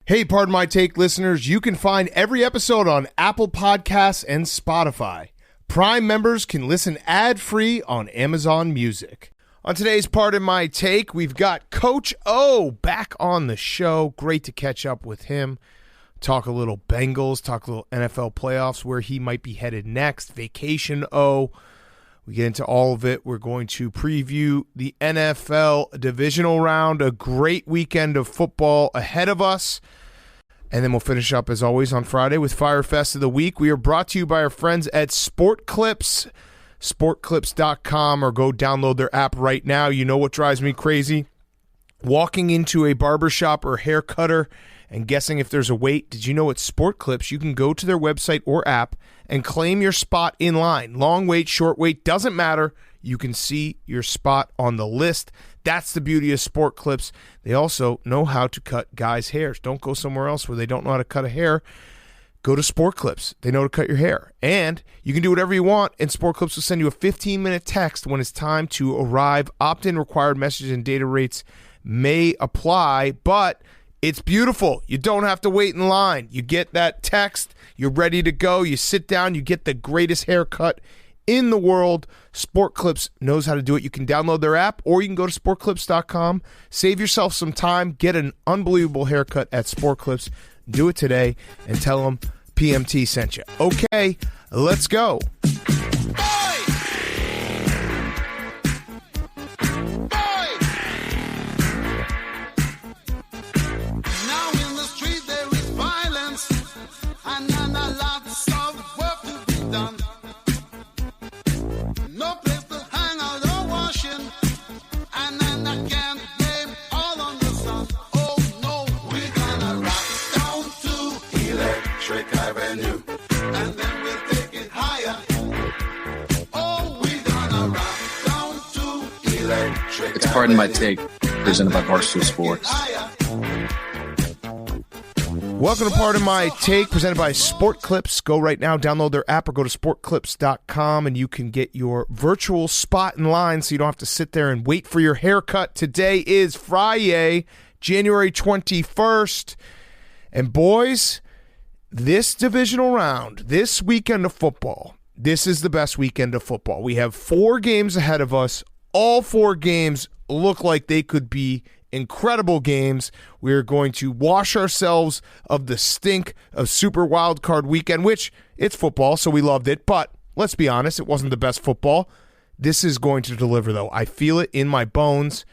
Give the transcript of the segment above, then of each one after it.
Hey, Pardon My Take listeners, you can find every episode on Apple Podcasts and Spotify. Prime members can listen ad-free on Amazon Music. On today's Pardon My Take, we've got Coach O back on the show. Great to catch up with him. Talk a little Bengals, talk a little NFL playoffs, where he might be headed next. Vacation O. We get into all of it. We're going to preview the NFL Divisional round, a great weekend of football ahead of us. And then we'll finish up, as always, on Friday with Fyre Fest of the Week. We are brought to you by our friends at Sport Clips, sportclips.com, or go download their app right now. You know what drives me crazy? Walking into a barbershop or hair cutter and guessing if there's a wait. Did you know at Sport Clips you can go to their website or app and claim your spot in line? Long wait, short wait, doesn't matter. You can see your spot on the list. That's the beauty of Sport Clips. They also know how to cut guys' hairs. Don't go somewhere else where they don't know how to cut a hair. Go to Sport Clips. They know how to cut your hair. And you can do whatever you want, and Sport Clips will send you a 15-minute text when it's time to arrive. Opt-in required message and data rates may apply, but it's beautiful. You don't have to wait in line. You get that text. You're ready to go. You sit down. You get the greatest haircut in the world. Sport Clips knows how to do it. You can download their app, or you can go to sportclips.com. Save yourself some time. Get an unbelievable haircut at Sport Clips. Do it today and tell them PMT sent you. Okay, let's go. It's Pardon My Take, presented by Barstool Sports. Welcome to Pardon My Take, presented by Sport Clips. Go right now, download their app, or go to sportclips.com, and you can get your virtual spot in line so you don't have to sit there and wait for your haircut. Today is Friday, January 21st. And boys, this divisional round, this weekend of football, this is the best weekend of football. We have 4 games ahead of us. All 4 games look like they could be incredible games. We're going to wash ourselves of the stink of Super Wildcard Weekend, which it's football, so we loved it. But let's be honest, it wasn't the best football. This is going to deliver, though. I feel it in my bones.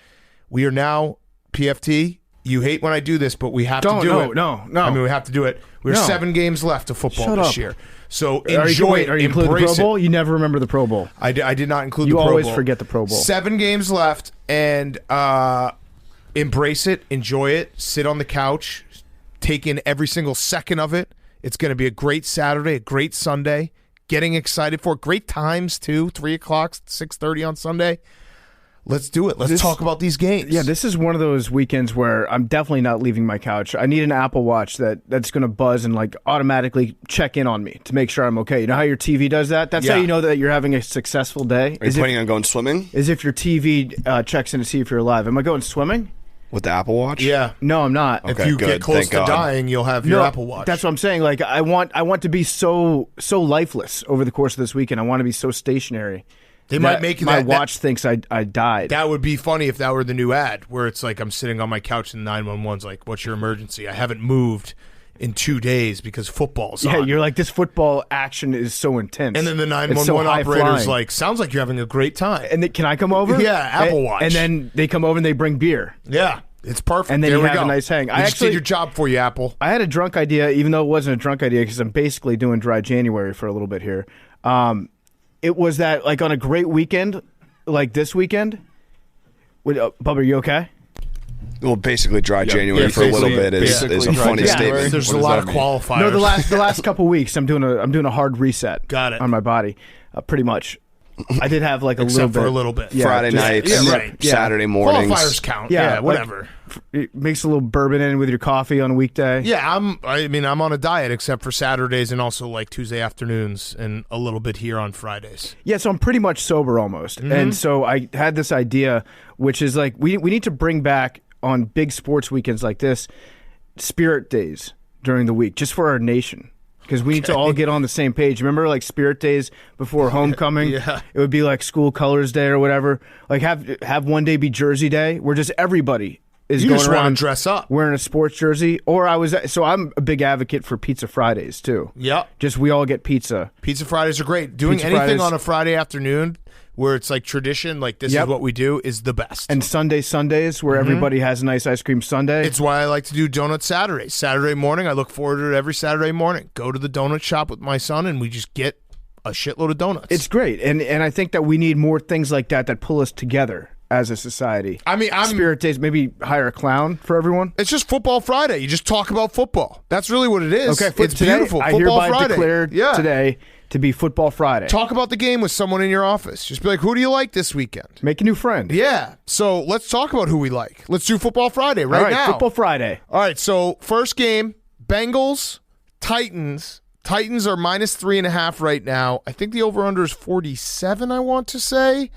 We are now, PFT, you hate when I do this, but we have to do it. No. I mean, we have to do it. We're 7 games left of football this year. So enjoy it. Are you including the Pro Bowl? You never remember the Pro Bowl. I did not include the Pro Bowl. You always forget the Pro Bowl. 7 games left, and embrace it, enjoy it, sit on the couch, take in every single second of it. It's going to be a great Saturday, a great Sunday. Getting excited for it. Great times, too. 3 o'clock, 6:30 on Sunday. Let's do it. Let's talk about these games. Yeah, this is one of those weekends where I'm definitely not leaving my couch. I need an Apple Watch that's going to buzz and like automatically check in on me to make sure I'm okay. You know how your TV does that? That's how you know that you're having a successful day. Are you planning on going swimming? Is if your TV checks in to see if you're alive. Am I going swimming? With the Apple Watch? Yeah. No, I'm not. If you get close to dying, you'll have your Apple Watch. That's what I'm saying. Like I want to be so lifeless over the course of this weekend. I want to be so stationary. They might make my watch thinks I died. That would be funny if that were the new ad, where it's like I'm sitting on my couch and 911's like, "What's your emergency? I haven't moved in 2 days because football's on." Yeah, you're like, this football action is so intense. And then the 911 operator's like, "Sounds like you're having a great time." And can I come over? Yeah, Apple Watch. And then they come over and they bring beer. Yeah, it's perfect. And then you have a nice hang. I just did your job for you, Apple. I had a drunk idea, even though it wasn't a drunk idea, because I'm basically doing dry January for a little bit here. It was that, like, on a great weekend, like this weekend. Bubba, are you okay? Well, basically dry January for a little bit is a funny statement. There's a lot of qualifiers. No, the last couple weeks I'm doing a hard reset. Got it. On my body, pretty much. I did have like a little bit. For a little bit. Yeah, Friday nights, Saturday mornings. Qualifiers count. Yeah, whatever. It makes a little bourbon in with your coffee on a weekday. Yeah, I'm on a diet except for Saturdays and also like Tuesday afternoons and a little bit here on Fridays. Yeah, so I'm pretty much sober almost. Mm-hmm. And so I had this idea, which is like we need to bring back on big sports weekends like this, spirit days during the week just for our nation. Because we need to all get on the same page. Remember, like, spirit days before homecoming? Yeah. It would be like school colors day or whatever. Like, have one day be Jersey Day, where just everybody is going around dress up, wearing a sports jersey. Or so I'm a big advocate for Pizza Fridays too. Yep. Just we all get pizza. Pizza Fridays are great. Doing Pizza anything Fridays on a Friday afternoon where it's like tradition, like this is what we do, is the best. And Sundays, where everybody has a nice ice cream sundae. It's why I like to do Donut Saturdays. Saturday morning, I look forward to it every Saturday morning. Go to the donut shop with my son, and we just get a shitload of donuts. It's great, and I think that we need more things like that pull us together as a society. I mean, Spirit Days, maybe hire a clown for everyone. It's just Football Friday. You just talk about football. That's really what it is. Okay, it's today, beautiful. I Football hereby Friday. declared today to be Football Friday. Talk about the game with someone in your office. Just be like, who do you like this weekend? Make a new friend. Yeah. So let's talk about who we like. Let's do Football Friday right now. Football Friday. All right, so first game, Bengals, Titans. Titans are minus 3.5 right now. I think the over-under is 47, I want to say.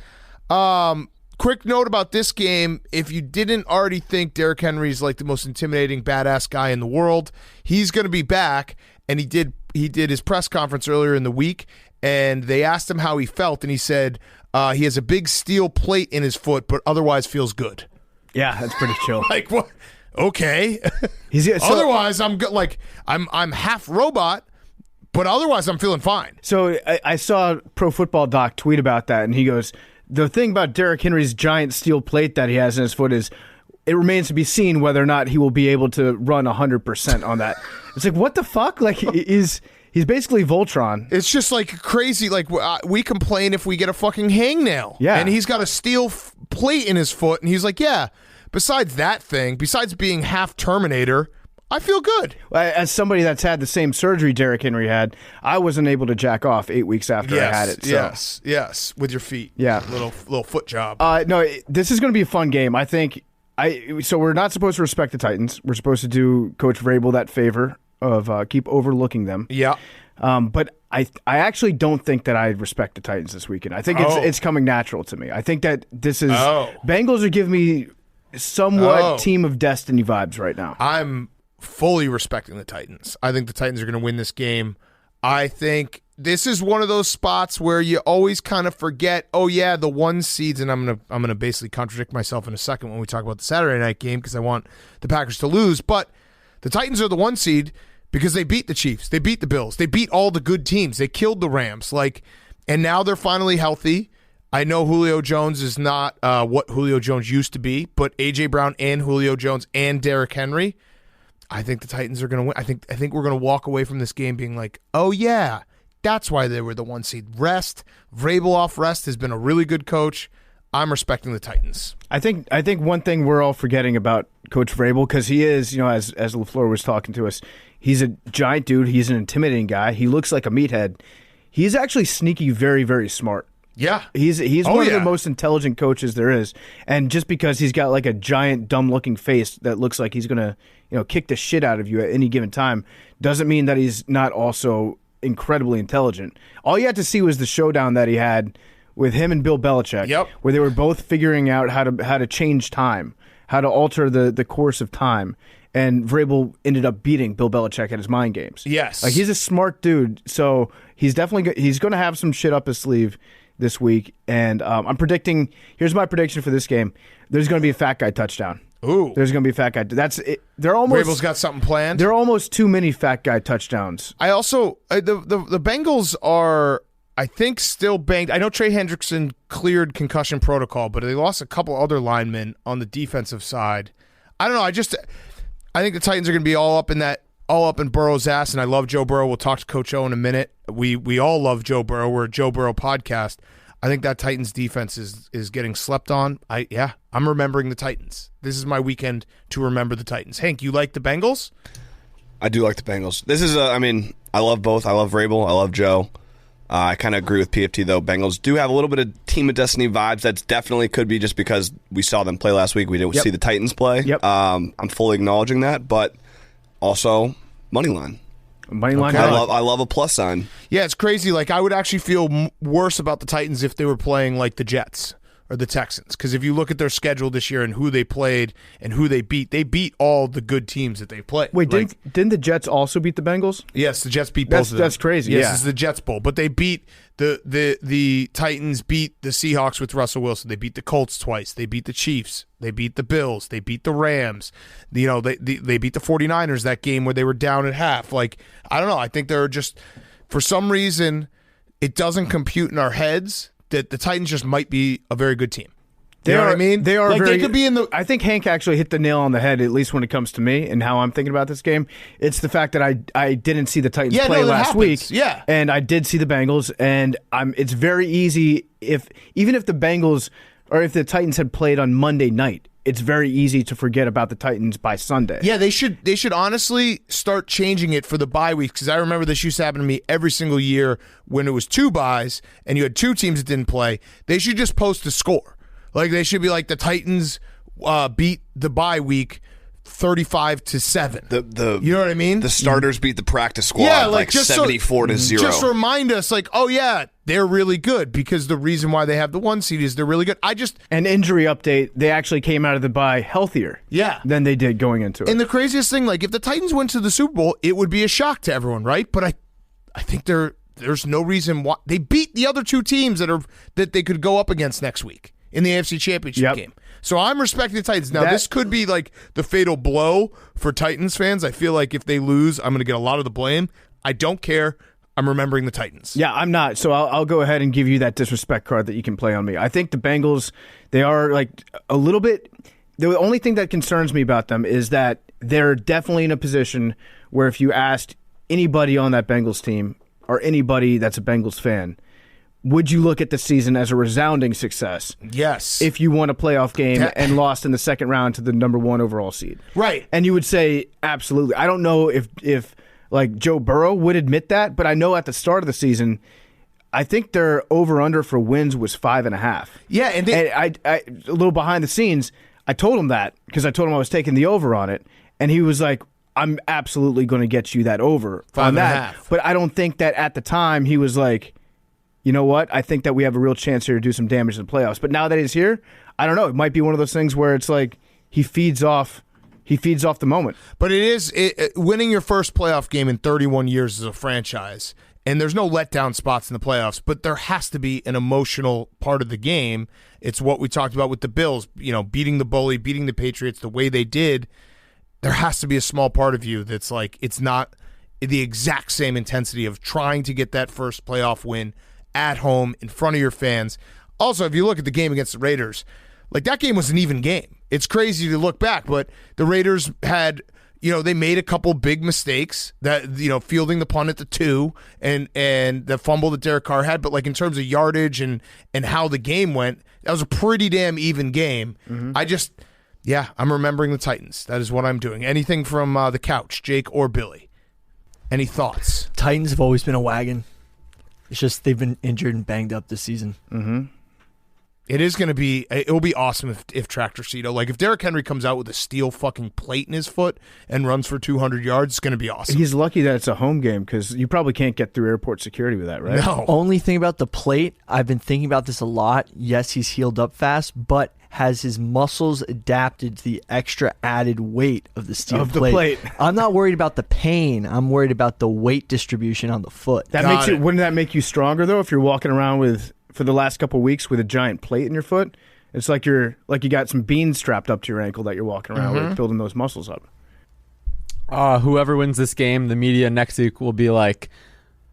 Quick note about this game. If you didn't already think Derrick Henry is like the most intimidating, badass guy in the world, he's going to be back, and he did his press conference earlier in the week, and they asked him how he felt, and he said he has a big steel plate in his foot, but otherwise feels good. Yeah, that's pretty chill. Like, what? Okay. Otherwise, I'm good. Like, I'm half robot, but otherwise I'm feeling fine. So I saw Pro Football Doc tweet about that, and he goes, the thing about Derrick Henry's giant steel plate that he has in his foot is it remains to be seen whether or not he will be able to run 100% on that. It's like, what the fuck? Like, he's basically Voltron. It's just like crazy. Like, we complain if we get a fucking hangnail. Yeah. And he's got a steel plate in his foot, and he's like, yeah, besides that thing, besides being half Terminator, I feel good. As somebody that's had the same surgery Derrick Henry had, I wasn't able to jack off 8 weeks after I had it. So. Yes, with your feet. Yeah. Little foot job. No, this is going to be a fun game. I think. So we're not supposed to respect the Titans. We're supposed to do Coach Vrabel that favor of keep overlooking them. Yeah. But I actually don't think that I respect the Titans this weekend. I think it's coming natural to me. I think that this is Bengals are giving me somewhat Team of Destiny vibes right now. I'm fully respecting the Titans. I think the Titans are going to win this game. I think this is one of those spots where you always kind of forget, the 1 seeds, and I'm gonna basically contradict myself in a second when we talk about the Saturday night game because I want the Packers to lose, but the Titans are the 1 seed because they beat the Chiefs, they beat the Bills, they beat all the good teams, they killed the Rams, and now they're finally healthy. I know Julio Jones is not what Julio Jones used to be, but A.J. Brown and Julio Jones and Derrick Henry, I think the Titans are going to win. I think we're going to walk away from this game being like, oh, yeah, that's why they were the 1 seed. Rest. Vrabel off rest has been a really good coach. I'm respecting the Titans. I think one thing we're all forgetting about Coach Vrabel, because he is, as LaFleur was talking to us, he's a giant dude. He's an intimidating guy. He looks like a meathead. He's actually sneaky, very, very smart. Yeah. He's one of the most intelligent coaches there is. And just because he's got like a giant, dumb-looking face that looks like he's going to kick the shit out of you at any given time doesn't mean that he's not also incredibly intelligent. All you had to see was the showdown that he had with him and Bill Belichick, where they were both figuring out how to change time, how to alter the course of time. And Vrabel ended up beating Bill Belichick at his mind games. Yes. Like, he's a smart dude, so he's definitely he's going to have some shit up his sleeve this week. And I'm predicting, here's my prediction for this game. There's going to be a fat guy touchdown. Ooh. There's going to be a fat guy. That's it. Vrabel's got something planned. There are almost too many fat guy touchdowns. I also the Bengals are, I think, still banged. I know Trey Hendrickson cleared concussion protocol, but they lost a couple other linemen on the defensive side. I don't know. I think the Titans are going to be all up in Burrow's ass, and I love Joe Burrow. We'll talk to Coach O in a minute. We all love Joe Burrow. We're a Joe Burrow podcast. I think that Titans defense is getting slept on. I'm remembering the Titans. This is my weekend to remember the Titans. Hank, you like the Bengals? I do like the Bengals. This is I love both. I love Vrabel. I love Joe. I kind of agree with PFT, though. Bengals do have a little bit of Team of Destiny vibes. That definitely could be just because we saw them play last week. We didn't see the Titans play. Yep. I'm fully acknowledging that, but also money line. Money line. I love a plus sign. Yeah, it's crazy. Like, I would actually feel worse about the Titans if they were playing like the Jets, are the Texans. Because if you look at their schedule this year and who they played and who they beat all the good teams that they played. Wait, didn't the Jets also beat the Bengals? Yes, the Jets beat both of them. That's crazy. Yes, yeah. It's the Jets Bowl. But they beat the Titans beat the Seahawks with Russell Wilson. They beat the Colts twice. They beat the Chiefs. They beat the Bills. They beat the Rams. They beat the 49ers that game where they were down at half. Like, I don't know. I think they're just, for some reason, it doesn't compute in our heads that the Titans just might be a very good team. You know what I mean? They are like very, they could be in the. I think Hank actually hit the nail on the head, at least when it comes to me and how I'm thinking about this game. It's the fact that I didn't see the Titans play last week. Yeah. And I did see the Bengals, and it's very easy even if the Bengals or if the Titans had played on Monday night, it's very easy to forget about the Titans by Sunday. Yeah, they should honestly start changing it for the bye weeks, because I remember this used to happen to me every single year when it was 2 byes and you had 2 teams that didn't play. They should just post the score. Like, they should be like, the Titans beat the bye week 35-7. You know what I mean? The starters beat the practice squad like just 74-0. Just remind us, like, oh yeah, they're really good, because the reason why they have the 1 seed is they're really good. An injury update, they actually came out of the bye healthier than they did going into it. And the craziest thing, like, if the Titans went to the Super Bowl, it would be a shock to everyone, right? But I think there's no reason why they beat the other 2 teams that they could go up against next week in the AFC Championship game. So I'm respecting the Titans. Now, this could be like the fatal blow for Titans fans. I feel like if they lose, I'm going to get a lot of the blame. I don't care. I'm remembering the Titans. Yeah, I'm not. So I'll go ahead and give you that disrespect card that you can play on me. I think the Bengals, they are like a little bit. The only thing that concerns me about them is that they're definitely in a position where if you asked anybody on that Bengals team or anybody that's a Bengals fan, would you look at the season as a resounding success? Yes. If you won a playoff game and lost in the second round to the number 1 overall seed. Right. And you would say, absolutely. I don't know if like Joe Burrow would admit that, but I know at the start of the season, I think their over-under for wins was 5.5. Yeah, and I a little behind the scenes, I told him that because I told him I was taking the over on it, and he was like, I'm absolutely going to get you that over 5.5. on that. But I don't think that at the time he was like, you know what? I think that we have a real chance here to do some damage in the playoffs. But now that he's here, I don't know. It might be one of those things where it's like he feeds off the moment. But it is winning your first playoff game in 31 years as a franchise, and there's no letdown spots in the playoffs, but there has to be an emotional part of the game. It's what we talked about with the Bills, beating the bully, beating the Patriots the way they did. There has to be a small part of you that's like, it's not the exact same intensity of trying to get that first playoff win at home in front of your fans. Also, if you look at the game against the Raiders, like, that game was an even game. It's crazy to look back, but the Raiders had, they made a couple big mistakes that, fielding the punt at the 2 and the fumble that Derek Carr had. But like, in terms of yardage and how the game went, that was a pretty damn even game. Mm-hmm. I'm remembering the Titans. That is what I'm doing. Anything from the couch, Jake or Billy? Any thoughts? Titans have always been a wagon. It's just they've been injured and banged up this season. Mm-hmm. It'll be awesome if Tractor Cito, like, if Derrick Henry comes out with a steel fucking plate in his foot and runs for 200 yards, it's going to be awesome. He's lucky that it's a home game because you probably can't get through airport security with that, right? No. Only thing about the plate, I've been thinking about this a lot. Yes, he's healed up fast, but has his muscles adapted to the extra added weight of the steel plate? I'm not worried about the pain. I'm worried about the weight distribution on the foot. Wouldn't that make you stronger, though, if you're walking around for the last couple of weeks with a giant plate in your foot? It's like you got some beans strapped up to your ankle that you're walking around with, building those muscles up. Whoever wins this game, the media next week will be like,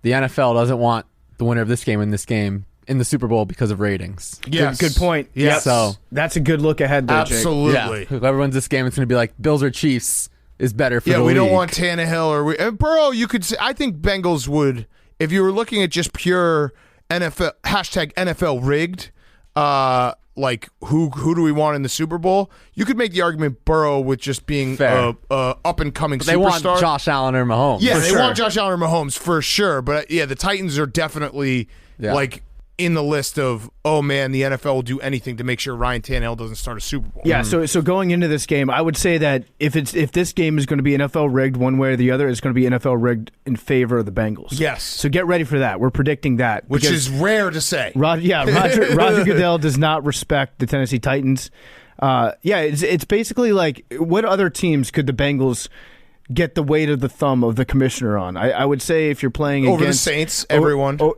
the NFL doesn't want the winner of this game in the Super Bowl because of ratings. Yes. Good point. Yes. So that's a good look ahead there, absolutely. Jake. Yeah. Whoever wins this game, it's going to be like Bills or Chiefs is better for the league. Yeah, we don't want Tannehill or Burrow. You could say, I think Bengals would, if you were looking at just pure NFL #NFL rigged, like who do we want in the Super Bowl? You could make the argument Burrow with just being a up and coming superstar. They want Josh Allen or Mahomes. Yeah, they want Josh Allen or Mahomes for sure. But the Titans are definitely like in the list of, oh man, the NFL will do anything to make sure Ryan Tannehill doesn't start a Super Bowl. Yeah, so going into this game, I would say that if this game is going to be NFL rigged one way or the other, it's going to be NFL rigged in favor of the Bengals. Yes. So get ready for that. We're predicting that. Which is rare to say. Roger Goodell does not respect the Tennessee Titans. It's basically like, what other teams could the Bengals get the weight of the thumb of the commissioner on? I would say if you're playing over against the Saints, everyone over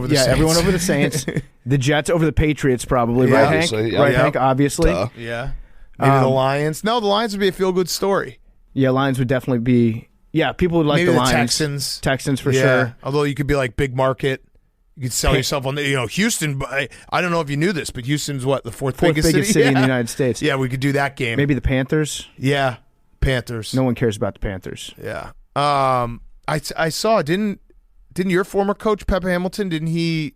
the Saints. Everyone over the Saints. The Jets over the Patriots, probably, right, Hank? Yeah. Hank, obviously. Duh. Yeah. Maybe the Lions. No, the Lions would be a feel-good story. Yeah, Lions would definitely be. Yeah, people would like Maybe the Lions. Texans for sure. Although you could be like big market. You could sell yourself on Houston. I don't know if you knew this, but Houston's what, the fourth biggest city in the United States. Yeah, we could do that game. Maybe the Panthers. Yeah, Panthers. No one cares about the Panthers. Yeah. I saw. Didn't your former coach Pep Hamilton? Didn't he?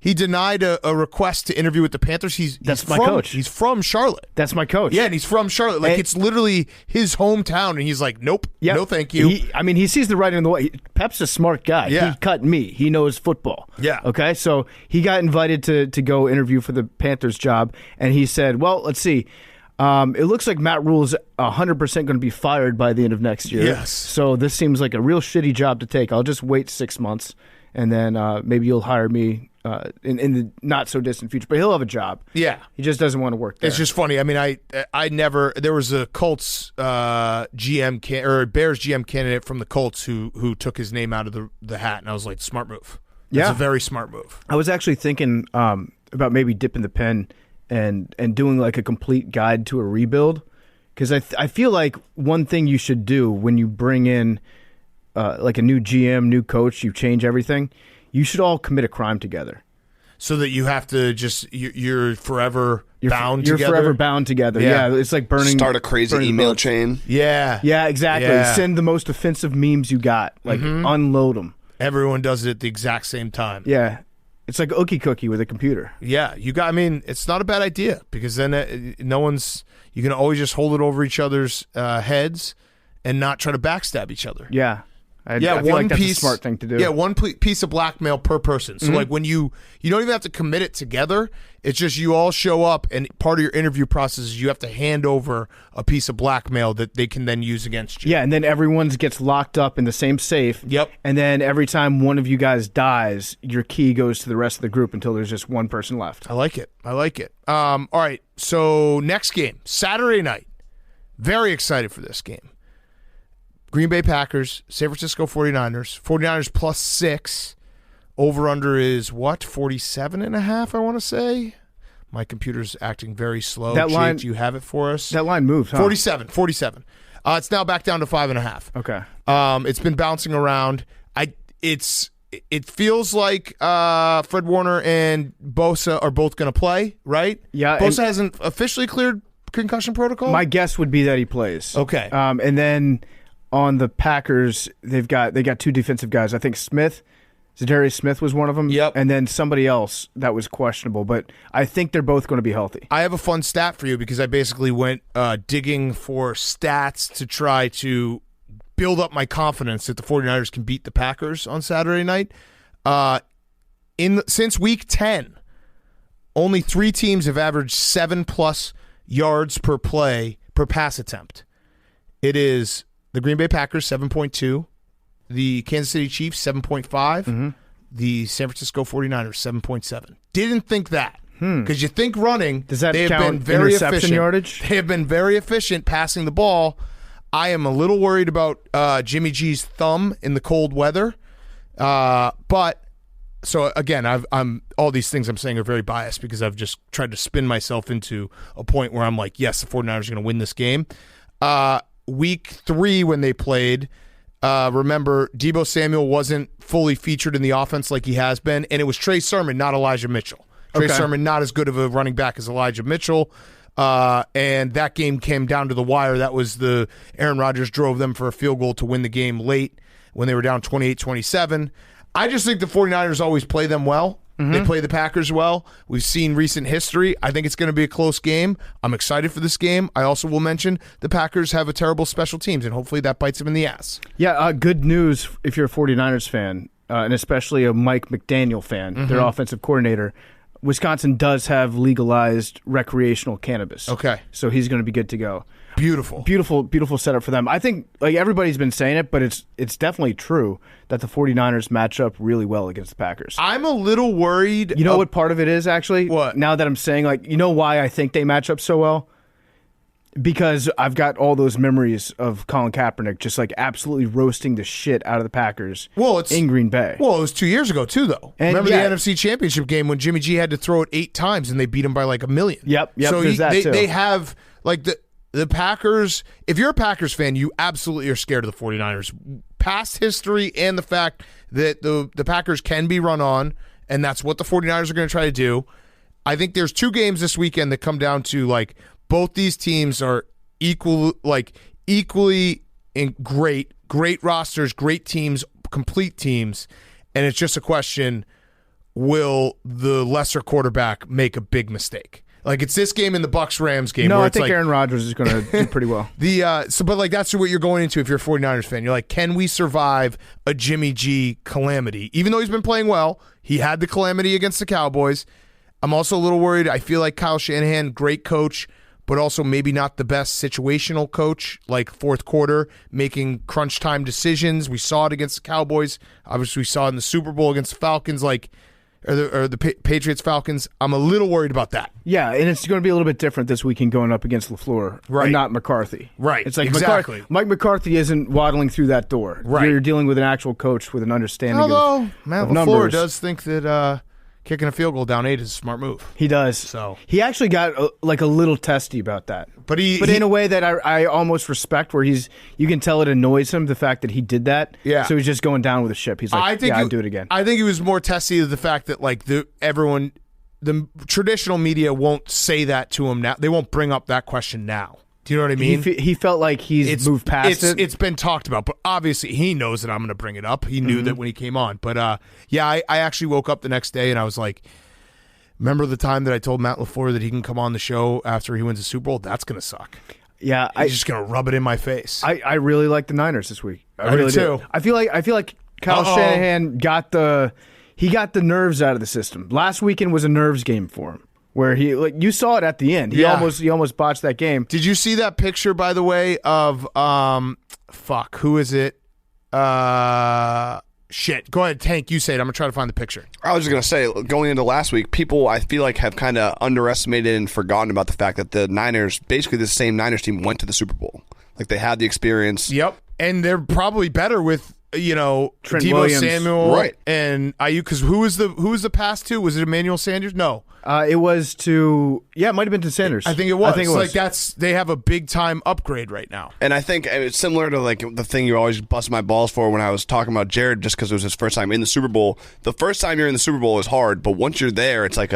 He denied a request to interview with the Panthers. That's my coach. He's from Charlotte. That's my coach. Yeah, and he's from Charlotte. Like, it's literally his hometown, and he's like, nope, no thank you. He sees the writing on the wall. Pep's a smart guy. Yeah. He cut me. He knows football. Yeah. Okay, so he got invited to go interview for the Panthers job, and he said, well, let's see. It looks like Matt Rule's 100% going to be fired by the end of next year. Yes. So this seems like a real shitty job to take. I'll just wait 6 months, and then maybe you'll hire me in the not-so-distant future. But he'll have a job. Yeah. He just doesn't want to work there. It's just funny. I mean, I never – there was a Colts GM or Bears GM candidate from the Colts who took his name out of the hat, and I was like, smart move. That's a very smart move. I was actually thinking about maybe dipping the pen and doing like a complete guide to a rebuild, because I feel like one thing you should do when you bring in like a new GM, new coach, you change everything, you should all commit a crime together. So that you have to just you're forever bound you're together? You're forever bound together. Yeah, it's like burning. Start a crazy email chain. Yeah. Yeah, exactly. Yeah. Send the most offensive memes you got. Like, unload them. Everyone does it at the exact same time. Yeah. It's like Ookie Cookie with a computer. Yeah, I mean, it's not a bad idea, because then you can always just hold it over each other's heads and not try to backstab each other. Yeah. I feel like that's a smart thing to do. Yeah, one piece of blackmail per person. So like when you don't even have to commit it together. It's just you all show up, and part of your interview process is you have to hand over a piece of blackmail that they can then use against you. Yeah, and then everyone gets locked up in the same safe. Yep. And then every time one of you guys dies, your key goes to the rest of the group until there's just one person left. I like it. All right, so next game, Saturday night. Very excited for this game. Green Bay Packers, San Francisco 49ers. 49ers plus 6. Over-under is what? 47.5, I want to say. My computer's acting very slow. That line, Jake, do you have it for us? That line moved, huh? 47. It's now back down to 5.5. Okay. It's been bouncing around. It feels like Fred Warner and Bosa are both going to play, right? Yeah. Bosa hasn't officially cleared concussion protocol? My guess would be that he plays. Okay. And then on the Packers, they got two defensive guys. I think Zadarius Smith was one of them. Yep. And then somebody else that was questionable. But I think they're both going to be healthy. I have a fun stat for you, because I basically went digging for stats to try to build up my confidence that the 49ers can beat the Packers on Saturday night. Since week 10, only 3 teams have averaged 7+ yards per play per pass attempt. It is the Green Bay Packers, 7.2. The Kansas City Chiefs, 7.5. The San Francisco 49ers, 7.7. Didn't think that. Because you think running, does that they have count been very interception efficient. Yardage? They have been very efficient passing the ball. I am a little worried about Jimmy G's thumb in the cold weather. But so again, I'm all these things I'm saying are very biased, because I've just tried to spin myself into a point where I'm like, yes, the 49ers are going to win this game. Week 3 when they played, remember, Deebo Samuel wasn't fully featured in the offense like he has been, and it was Trey Sermon, not Elijah Mitchell. Trey Sermon, not as good of a running back as Elijah Mitchell, and that game came down to the wire. That was Aaron Rodgers drove them for a field goal to win the game late when they were down 28-27. I just think the 49ers always play them well. They play the Packers well. We've seen recent history. I think it's going to be a close game. I'm excited for this game. I also will mention the Packers have a terrible special teams, and hopefully that bites them in the ass. Yeah, good news if you're a 49ers fan. and especially a Mike McDaniel fan, their offensive coordinator, Wisconsin does have legalized recreational cannabis. Okay. So he's going to be good to go. Beautiful setup for them. I think like everybody's been saying it, but it's definitely true that the 49ers match up really well against the Packers. I'm a little worried. You know what part of it is, actually? What? Now that I'm saying, like, you know why I think they match up so well? Because I've got all those memories of Colin Kaepernick just like absolutely roasting the shit out of the Packers in Green Bay. Well, it was 2 years ago too, though. And remember the NFC Championship game when Jimmy G had to throw it 8 times and they beat him by like 1 million. Yep. So there's that too. They have like the Packers. If you're a Packers fan, you absolutely are scared of the 49ers. Past history and the fact that the Packers can be run on, and that's what the 49ers are going to try to do. I think there's 2 games this weekend that come down to like both these teams are equally in great rosters, great teams, complete teams, and it's just a question: will the lesser quarterback make a big mistake? Like it's this game and the Bucs-Rams game. No, where I it's think like, Aaron Rodgers is going to do pretty well. But like that's what you're going into if you're a 49ers fan. You're like, can we survive a Jimmy G calamity? Even though he's been playing well, he had the calamity against the Cowboys. I'm also a little worried. I feel like Kyle Shanahan, great coach, but also maybe not the best situational coach, like fourth quarter, making crunch time decisions. We saw it against the Cowboys. Obviously, we saw it in the Super Bowl against the Falcons, or the Patriots-Falcons. I'm a little worried about that. Yeah, and it's going to be a little bit different this weekend going up against LaFleur, right? And not McCarthy, right? It's like exactly. Mike McCarthy isn't waddling through that door. Right. You're dealing with an actual coach with an understanding Although, of Matt LaFleur numbers. does think that kicking a field goal down 8 is a smart move. He does. So he actually got a little testy about that, but in a way that I almost respect, where you can tell it annoys him the fact that he did that. Yeah. So he's just going down with the ship. He's like, I'd do it again. I think he was more testy of the fact that like the traditional media won't say that to him now. They won't bring up that question now. Do you know what I mean? He felt like he's moved past it. It's been talked about, but obviously he knows that I'm going to bring it up. He knew that when he came on. But I actually woke up the next day and I was like, remember the time that I told Matt LaFleur that he can come on the show after he wins the Super Bowl? That's going to suck. Yeah, he's just going to rub it in my face. I really like the Niners this week. I really do too. I feel like Kyle Shanahan got the nerves out of the system. Last weekend was a nerves game for him, where you saw it at the end. He almost botched that game. Did you see that picture, by the way, of who is it? Shit. Go ahead, Tank. You say it. I'm going to try to find the picture. I was just going to say, going into last week, people, I feel like, have kind of underestimated and forgotten about the fact that the Niners, basically the same Niners team, went to the Super Bowl. Like, they had the experience. Yep. And they're probably better with, Trent Deebo Williams. Samuel Right. and Ayuk. Because who was the pass to? Was it Emmanuel Sanders? No. It was to it might have been to Sanders. I think it was. Like they have a big time upgrade right now. And I think it's similar to like the thing you always bust my balls for when I was talking about Jared, just because it was his first time in the Super Bowl. The first time you're in the Super Bowl is hard, but once you're there, it's like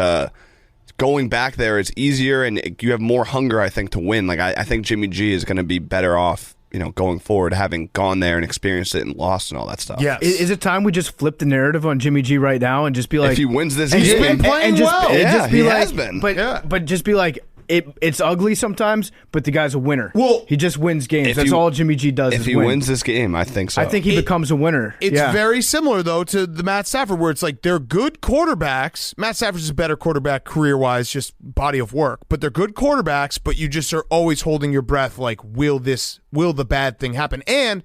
going back there is easier, and you have more hunger, I think, to win. Like I think Jimmy G is going to be better off, going forward, having gone there and experienced it and lost and all that stuff. Yes. Is it time we just flip the narrative on Jimmy G right now and just be like, if he wins this he's game, been playing well. He has been. But just be like, it's ugly sometimes, but the guy's a winner. Well, he just wins games. That's all Jimmy G does. If he wins this game, I think so. I think he becomes a winner. It's very similar, though, to the Matt Stafford, where it's like they're good quarterbacks. Matt Stafford's a better quarterback career-wise, just body of work. But they're good quarterbacks, but you just are always holding your breath like, will the bad thing happen? And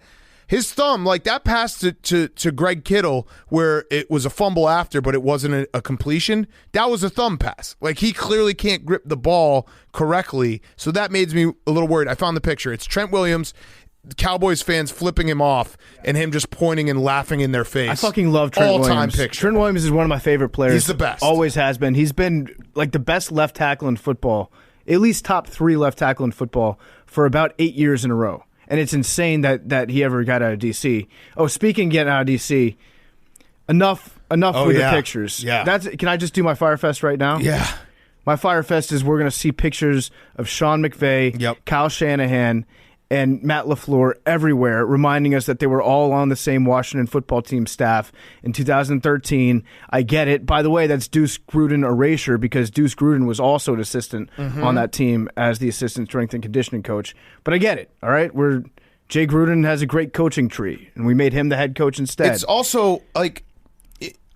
his thumb, like that pass to Greg Kittle, where it was a fumble after, but it wasn't a completion, that was a thumb pass. Like he clearly can't grip the ball correctly, so that made me a little worried. I found the picture. It's Trent Williams, Cowboys fans flipping him off, and him just pointing and laughing in their face. I fucking love Trent Williams. All-time picture. Trent Williams is one of my favorite players. He's the best. Always has been. He's been like the best left tackle in football, at least top 3 left tackle in football for about 8 years in a row. And it's insane that he ever got out of D.C. Oh, speaking of getting out of D.C., enough with the pictures. Yeah. Can I just do my Firefest right now? Yeah. My Firefest is we're going to see pictures of Sean McVay, Kyle Shanahan, and Matt LaFleur everywhere, reminding us that they were all on the same Washington football team staff in 2013. I get it. By the way, that's Deuce Gruden erasure, because Deuce Gruden was also an assistant on that team as the assistant strength and conditioning coach. But I get it, all right? Jay Gruden has a great coaching tree, and we made him the head coach instead. It's also, like,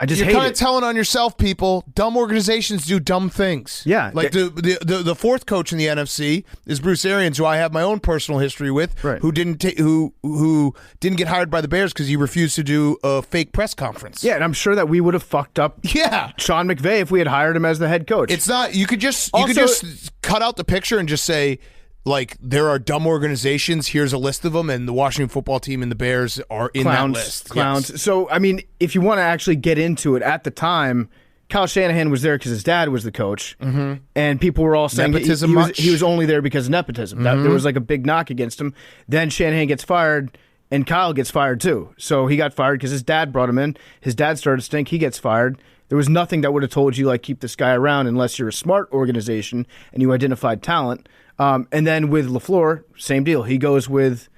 You're kind of telling on yourself, people. Dumb organizations do dumb things. Yeah. Like the fourth coach in the NFC is Bruce Arians, who I have my own personal history with, who didn't get hired by the Bears because he refused to do a fake press conference. Yeah, and I'm sure that we would have fucked up Sean McVay if we had hired him as the head coach. It's not. You could just cut out the picture and just say, like, there are dumb organizations. Here's a list of them, and the Washington football team and the Bears are in that list. Clowns. Yes. So, I mean, if you want to actually get into it, at the time, Kyle Shanahan was there because his dad was the coach, and people were all saying he was only there because of nepotism. There was like a big knock against him. Then Shanahan gets fired, and Kyle gets fired too. So he got fired because his dad brought him in. His dad started to stink. He gets fired. There was nothing that would have told you, like, keep this guy around unless you're a smart organization and you identified talent. And then with LaFleur, same deal. He goes with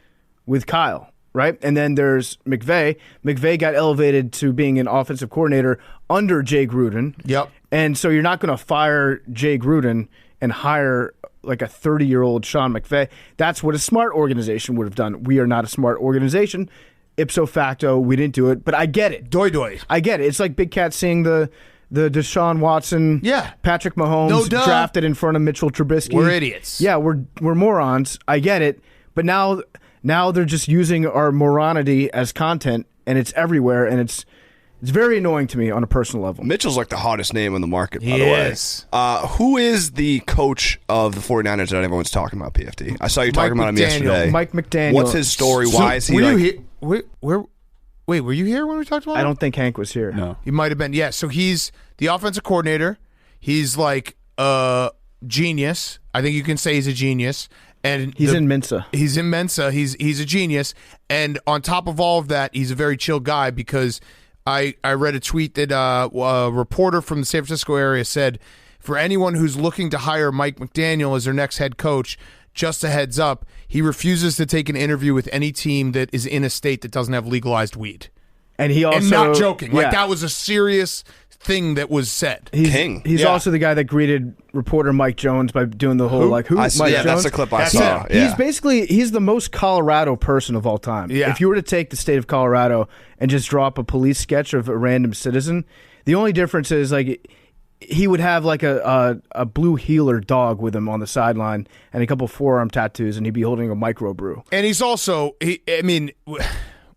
Kyle, right? And then there's McVay. McVay got elevated to being an offensive coordinator under Jay Gruden. Yep. And so you're not going to fire Jay Gruden and hire like a 30-year-old Sean McVay. That's what a smart organization would have done. We are not a smart organization. Ipso facto, we didn't do it. But I get it. Doy. I get it. It's like Big Cat seeing the Deshaun Watson, Patrick Mahomes drafted in front of Mitchell Trubisky. We're idiots. Yeah, we're morons. I get it. But now they're just using our moronity as content, and it's everywhere, and it's very annoying to me on a personal level. Mitchell's like the hottest name in the market, by the way. Who is the coach of the 49ers that everyone's talking about, PFT? I saw you talking about him yesterday. Mike McDaniel. What's his story? Why is he Wait, were you here when we talked about him? I don't think Hank was here. No. He might have been. Yeah, so he's the offensive coordinator. He's like a genius. I think you can say he's a genius. And he's in Mensa. He's in Mensa. He's a genius. And on top of all of that, he's a very chill guy because I read a tweet that a reporter from the San Francisco area said, for anyone who's looking to hire Mike McDaniel as their next head coach, just a heads up, he refuses to take an interview with any team that is in a state that doesn't have legalized weed. And he also... And not joking. Like, that was a serious thing that was said. He's also the guy that greeted reporter Mike Jones by doing the whole, Mike Jones? That's the clip I saw. Yeah. He's the most Colorado person of all time. Yeah. If you were to take the state of Colorado and just drop a police sketch of a random citizen, the only difference is, like... He would have like a blue heeler dog with him on the sideline and a couple forearm tattoos, and he'd be holding a microbrew. And he's also,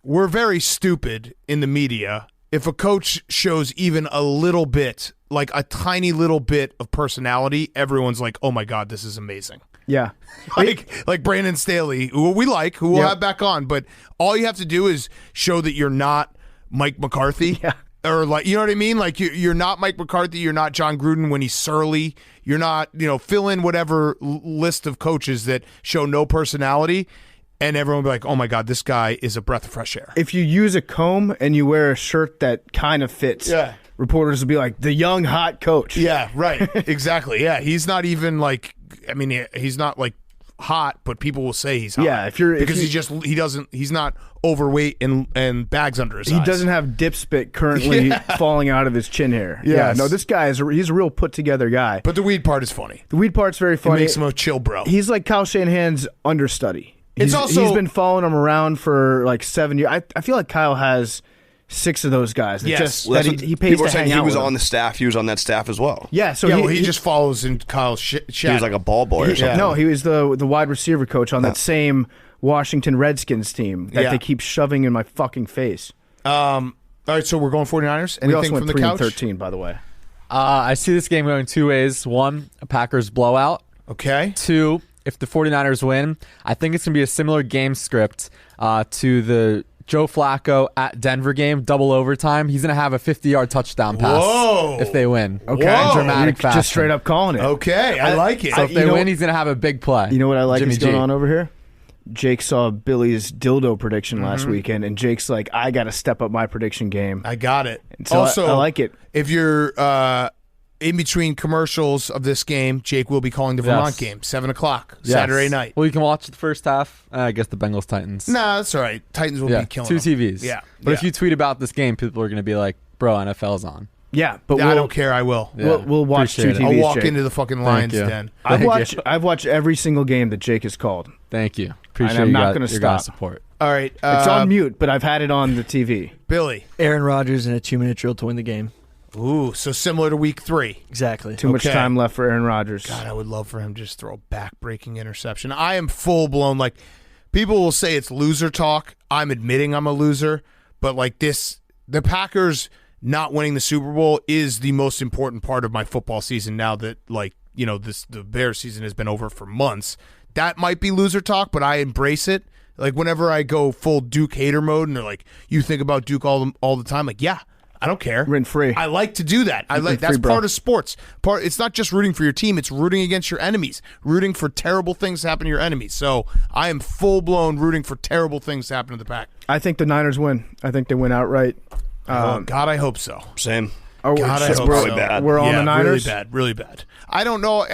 we're very stupid in the media. If a coach shows even a little bit, like a tiny little bit of personality, everyone's like, oh my God, this is amazing. Yeah. like Brandon Staley, who we like, who we'll have back on. But all you have to do is show that you're not Mike McCarthy. Yeah. Or, like, you know what I mean? Like, you're not Mike McCarthy. You're not John Gruden when he's surly. You're not, fill in whatever list of coaches that show no personality, and everyone will be like, oh, my God, this guy is a breath of fresh air. If you use a comb and you wear a shirt that kind of fits, reporters will be like, the young, hot coach. Yeah, right. Exactly. Yeah, he's not even, like, he's not, like, hot, but people will say he's hot. Yeah, he's not overweight and bags under his eyes. He doesn't have dipspit currently falling out of his chin hair. Yes. Yeah, no, this guy he's a real put together guy. But the weed part is funny. The weed part's very funny. It makes him a chill bro. He's like Kyle Shanahan's understudy. He's been following him around for like 7 years. I feel like Kyle has 6 of those guys. Yes. He pays people to are saying hang he out was with on them. the staff. He was on that staff as well. Yeah, so he just follows in Kyle's shadow. He was like a ball boy or something. No, he was the wide receiver coach on that same Washington Redskins team that they keep shoving in my fucking face. All right, so we're going 49ers. Anything we also went from the 3 couch? and 13, by the way. I see this game going 2 ways. 1, a Packers blowout. Okay. 2, if the 49ers win, I think it's going to be a similar game script to the Joe Flacco at Denver game, double overtime. He's going to have a 50-yard touchdown pass if they win. Okay. In dramatic fashion. Just straight up calling it. Okay, I like it. So if they win, he's going to have a big play. You know what I like Jimmy is going G. on over here? Jake saw Billy's dildo prediction last weekend, and Jake's like, I got to step up my prediction game. I got it. So also, I like it. If you're in between commercials of this game, Jake will be calling the Vermont game, 7 o'clock, Saturday night. Well, you can watch the first half. I guess the Bengals-Titans. Nah, that's all right. Titans will be killing 2 them. TVs. Yeah. But if you tweet about this game, people are going to be like, bro, NFL's on. Yeah, but I don't care. I will. We'll watch 2 TVs, I'll walk Jake. into the fucking Lions you. den. I've watched every single game that Jake has called. Thank you. Appreciate I'm not your gonna guys' stop. support. All right. It's on mute, but I've had it on the TV. Billy. Aaron Rodgers in a 2-minute drill to win the game. Ooh, so similar to week 3. Exactly. Too much time left for Aaron Rodgers. God, I would love for him to just throw a back-breaking interception. I am full-blown, like, people will say it's loser talk. I'm admitting I'm a loser. But, like, the Packers not winning the Super Bowl is the most important part of my football season now that, like, you know, the Bears season has been over for months. That might be loser talk, but I embrace it. Like, whenever I go full Duke hater mode and they're like, you think about Duke all the time, like, yeah. I don't care. Rent free. I like to do that. That's part of sports. It's not just rooting for your team. It's rooting against your enemies. Rooting for terrible things to happen to your enemies. So I am full blown rooting for terrible things to happen to the Pack. I think the Niners win. I think they win outright. God, I hope so. Same. God, I hope really so. bad. We're on the Niners. Really bad. I don't know.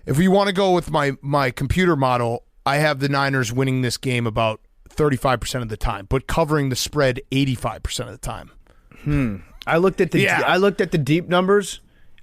If we want to go with my computer model, I have the Niners winning this game about 35% of the time, but covering the spread 85% of the time. I looked at the deep numbers.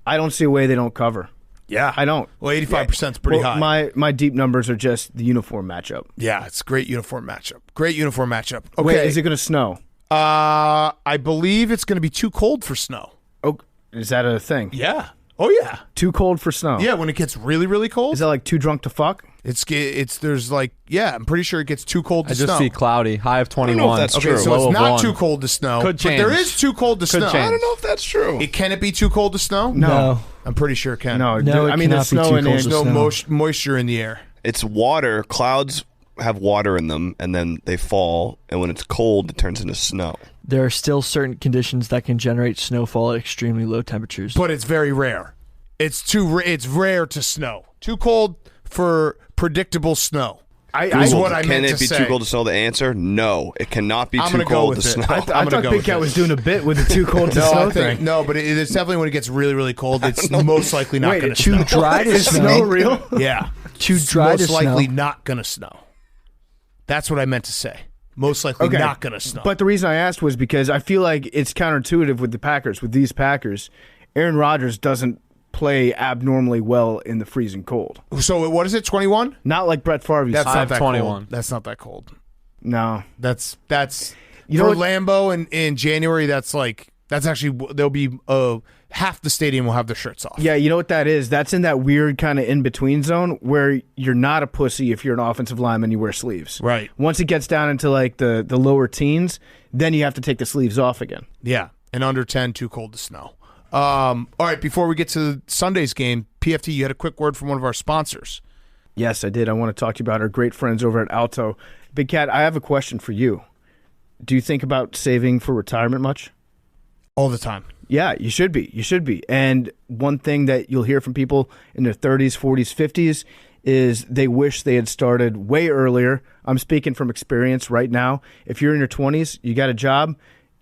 I don't see a way they don't cover. Yeah, I don't. Well, 85% is pretty high. My deep numbers are just the uniform matchup. Yeah, it's a great uniform matchup. Okay, wait, is it going to snow? I believe it's going to be too cold for snow. Oh, is that a thing? Yeah. Oh yeah. Too cold for snow. Yeah, when it gets really, really cold. Is that like too drunk to fuck? There's like, yeah, I'm pretty sure it gets too cold to snow. I just see cloudy, high of 21. I don't know if that's true. So it's not too cold to snow. Could change. But there is too cold to snow. change. I don't know if that's true. Can it be too cold to snow? No. I'm pretty sure it can. No, No, I mean cannot there's be snow too in cold it. to There's no snow. moisture in the air. It's water. Clouds have water in them, and then they fall, and when it's cold, it turns into snow. There are still certain conditions that can generate snowfall at extremely low temperatures. But it's very rare. It's rare to snow. Too cold for predictable snow. Is what I meant to say. Can it be too cold to snow? The answer, no. It cannot be too cold to snow. I thought Big Cat was doing a bit with the too cold to snow thing. No, but it's definitely when it gets really, really cold, it's most likely not going to snow. Too dry to Is snow? snow real? Yeah. Too dry to Most likely snow. not going to snow. That's what I meant to say. Most likely not going to snow. But the reason I asked was because I feel like it's counterintuitive with the Packers, with these Packers. Aaron Rodgers doesn't play abnormally well in the freezing cold. So what is it, 21? Not like Brett Favre. That's not that 21. cold. That's not that cold. No. That's You for know what- Lambeau in January, that's actually, there'll be half the stadium will have their shirts off. Yeah, you know what that is? That's in that weird kind of in-between zone where you're not a pussy if you're an offensive lineman, you wear sleeves. Right. Once it gets down into like the lower teens, then you have to take the sleeves off again. Yeah, and under 10, too cold to snow. All right, before we get to Sunday's game, PFT, you had a quick word from one of our sponsors. Yes, I did. I want to talk to you about our great friends over at Alto. Big Cat, I have a question for you. Do you think about saving for retirement much? All the time. Yeah, you should be. You should be. And one thing that you'll hear from people in their 30s, 40s, 50s is they wish they had started way earlier. I'm speaking from experience right now. If you're in your 20s, you got a job,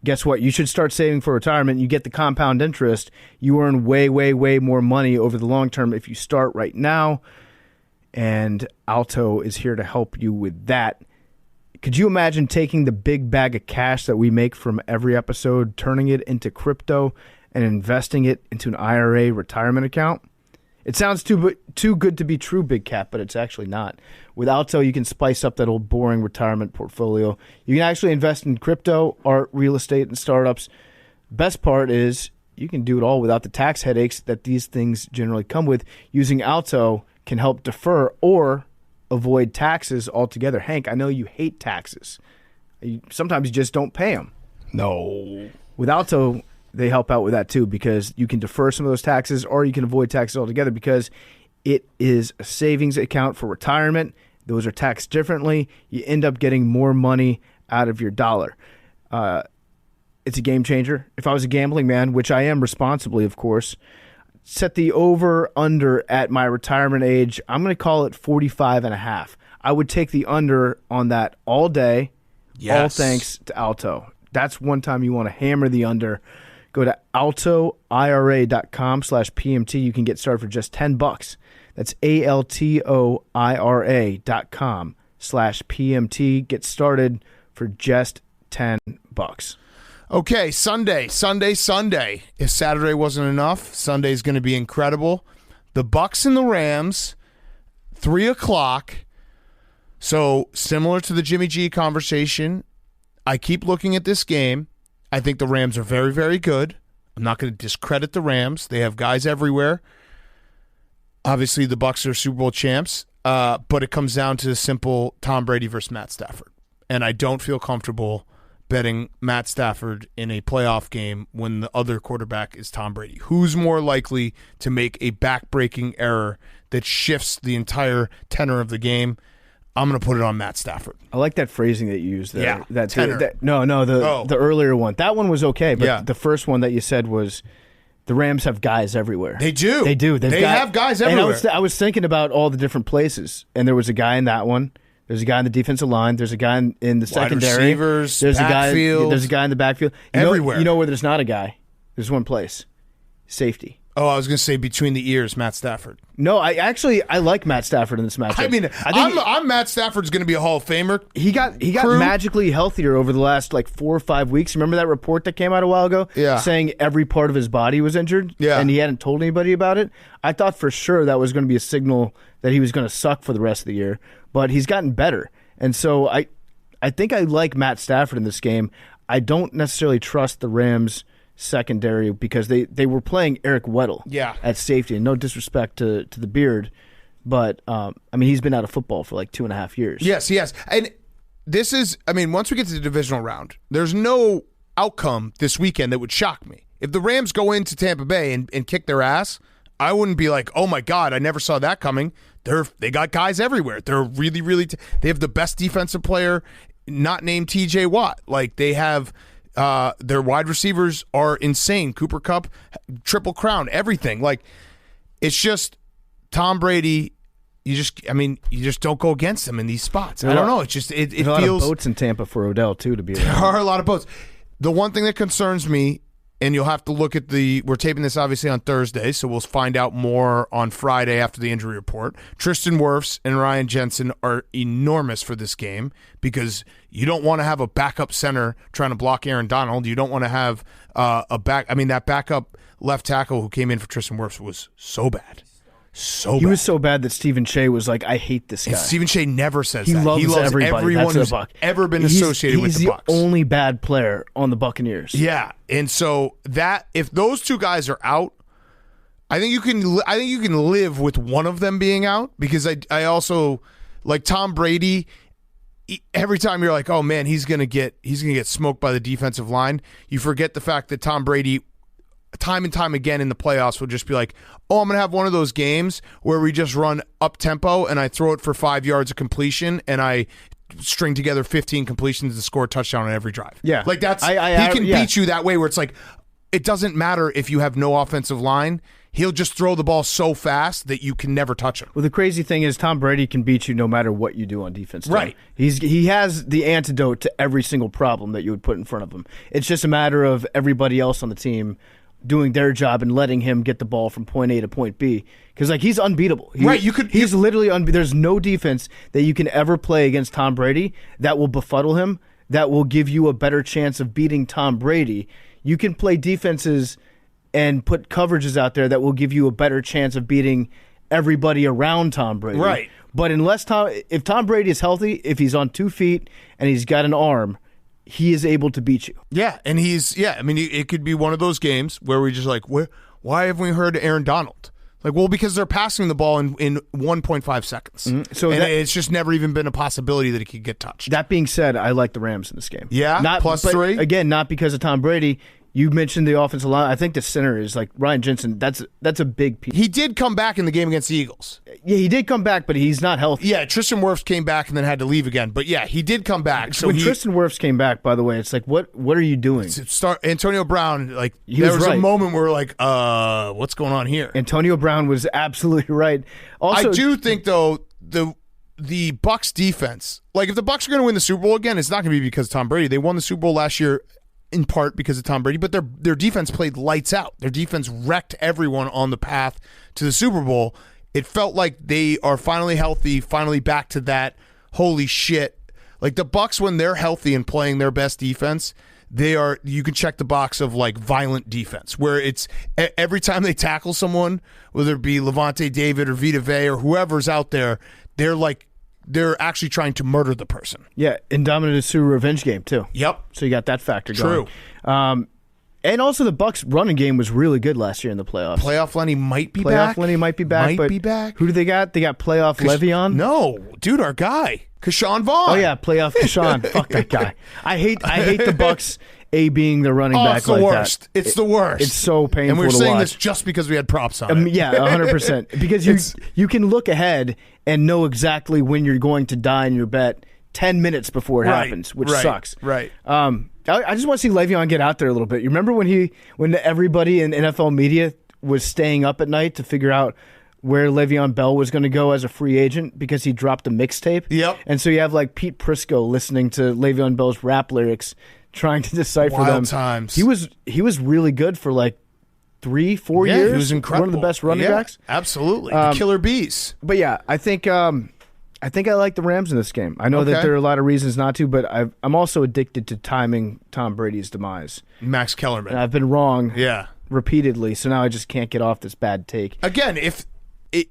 guess what? You should start saving for retirement. You get the compound interest. You earn way, way, way more money over the long term if you start right now. And Alto is here to help you with that. Could you imagine taking the big bag of cash that we make from every episode, turning it into crypto, and investing it into an IRA retirement account? It sounds too good to be true, Big Cat, but it's actually not. With Alto, you can spice up that old boring retirement portfolio. You can actually invest in crypto, art, real estate, and startups. Best part is you can do it all without the tax headaches that these things generally come with. Using Alto can help defer or avoid taxes altogether. Hank, I know you hate taxes. Sometimes you just don't pay them. No. With Alto, they help out with that too, because you can defer some of those taxes or you can avoid taxes altogether because it is a savings account for retirement. Those are taxed differently. You end up getting more money out of your dollar. It's a game changer. If I was a gambling man, which I am responsibly, of course, set the over-under at my retirement age. I'm going to call it 45 and a half. I would take the under on that all day, all thanks to Alto. That's one time you want to hammer the under. Go to altoira.com/PMT. You can get started for just $10. That's altoira.com/PMT. Get started for just $10. Okay, Sunday. If Saturday wasn't enough, Sunday's going to be incredible. The Bucks and the Rams, 3 o'clock. So similar to the Jimmy G conversation, I keep looking at this game. I think the Rams are very, very good. I'm not going to discredit the Rams. They have guys everywhere. Obviously, the Bucs are Super Bowl champs, but it comes down to simple Tom Brady versus Matt Stafford. And I don't feel comfortable betting Matt Stafford in a playoff game when the other quarterback is Tom Brady. Who's more likely to make a back-breaking error that shifts the entire tenor of the game? I'm going to put it on Matt Stafford. I like that phrasing that you used there. Yeah, that tenor. The earlier one. That one was okay, but the first one that you said was the Rams have guys everywhere. They do. They do. They have guys everywhere. And I was thinking about all the different places, and there was a guy in that one. There's a guy in the defensive line. There's a guy in the secondary. Wide receivers, there's backfield. There's a guy in the backfield. Everywhere. You know where there's not a guy? There's one place. Safety. Oh, I was going to say between the ears, Matt Stafford. No, I like Matt Stafford in this matchup. I mean, I'm Matt Stafford's going to be a Hall of Famer. He got magically healthier over the last 4 or 5 weeks. Remember that report that came out a while ago? Yeah. Saying every part of his body was injured? Yeah. And he hadn't told anybody about it? I thought for sure that was going to be a signal that he was going to suck for the rest of the year. But he's gotten better. And so I think I like Matt Stafford in this game. I don't necessarily trust the Rams secondary because they were playing Eric Weddle at safety. And no disrespect to the beard, but he's been out of football for 2.5 years. Yes. And this is, once we get to the divisional round, there's no outcome this weekend that would shock me. If the Rams go into Tampa Bay and kick their ass, I wouldn't be like, oh my God, I never saw that coming. They got guys everywhere. They're really, really they have the best defensive player not named TJ Watt. They have their wide receivers are insane. Cooper Kupp, Triple Crown, everything. It's just Tom Brady. You just don't go against him in these spots. I don't know. It feels a lot of boats in Tampa for Odell too. To be there are a lot of boats. The one thing that concerns me, and you'll have to look at we're taping this obviously on Thursday, so we'll find out more on Friday after the injury report. Tristan Wirfs and Ryan Jensen are enormous for this game because you don't want to have a backup center trying to block Aaron Donald. You don't want to have that backup left tackle who came in for Tristan Wirfs was so bad. He was so bad that Stephen Shea was like, I hate this guy. And Stephen Shea never says he that. Loves he loves everybody. everyone who's ever been associated with the Bucs. He's the only bad player on the Buccaneers. Yeah, and so if those two guys are out, I think you can live with one of them being out because I also like Tom Brady. Every time you're like, oh man, he's gonna get smoked by the defensive line. You forget the fact that Tom Brady, time and time again in the playoffs, will just be like, oh, I'm going to have one of those games where we just run up tempo and I throw it for 5 yards of completion and I string together 15 completions to score a touchdown on every drive. Yeah. He can beat you that way where it's like, it doesn't matter if you have no offensive line. He'll just throw the ball so fast that you can never touch him. Well, the crazy thing is Tom Brady can beat you no matter what you do on defense. Right. He has the antidote to every single problem that you would put in front of him. It's just a matter of everybody else on the team doing their job and letting him get the ball from point A to point B. Because he's unbeatable. He's literally unbeatable. There's no defense that you can ever play against Tom Brady that will befuddle him, that will give you a better chance of beating Tom Brady. You can play defenses and put coverages out there that will give you a better chance of beating everybody around Tom Brady. Right. But if Tom Brady is healthy, if he's on 2 feet and he's got an arm, he is able to beat you. Yeah, and it could be one of those games where we just like, why haven't we heard Aaron Donald? Because they're passing the ball in 1.5 seconds. Mm-hmm. So it's just never even been a possibility that it could get touched. That being said, I like the Rams in this game. Yeah, +3? Again, not because of Tom Brady. You mentioned the offensive line. I think the center is Ryan Jensen. That's a big piece. He did come back in the game against the Eagles. Yeah, he did come back, but he's not healthy. Yeah, Tristan Wirfs came back and then had to leave again. But yeah, he did come back. So when Tristan Wirfs came back, by the way, it's like, what are you doing? Antonio Brown, there was a moment where we're like, what's going on here? Antonio Brown was absolutely right. Also, I do think though the Bucs defense, if the Bucs are going to win the Super Bowl again, it's not going to be because of Tom Brady. They won the Super Bowl last year in part because of Tom Brady, but their defense played lights out. Their defense wrecked everyone on the path to the Super Bowl. It felt like they are finally healthy, finally back to that holy shit. The Bucs, when they're healthy and playing their best defense, you can check the box of violent defense, where it's every time they tackle someone, whether it be Levante David or Vita Vea or whoever's out there, they're they're actually trying to murder the person. Yeah, Indominus Sue revenge game too. Yep. So you got that factor True. going. And also the Bucks running game was really good last year in the playoffs. Playoff Lenny might be back. Playoff Lenny might be back. Might be back. Who do they got? They got playoff Le'Veon? No, dude, our guy. Keshawn Vaughn. Oh yeah, playoff Keshawn. Fuck that guy. I hate the Bucks being the running back. It's the like worst. That. It's the worst. It's so painful and we're to saying watch. this just because we had props on it. Yeah, 100%. Because you can look ahead and know exactly when you're going to die in your bet 10 minutes before it happens, which sucks. Right. I just want to see Le'Veon get out there a little bit. You remember when everybody in NFL media was staying up at night to figure out where Le'Veon Bell was going to go as a free agent because he dropped a mixtape? Yep. And so you have like Pete Prisco listening to Le'Veon Bell's rap lyrics, trying to decipher Wild them. times. He was really good for like 3-4 years. He was incredible. One of the best running backs. Absolutely. The killer bees. But yeah, I think I like the Rams in this game. I know that there are a lot of reasons not to, but I'm also addicted to timing Tom Brady's demise. Max Kellerman. And I've been wrong repeatedly, so now I just can't get off this bad take. Again,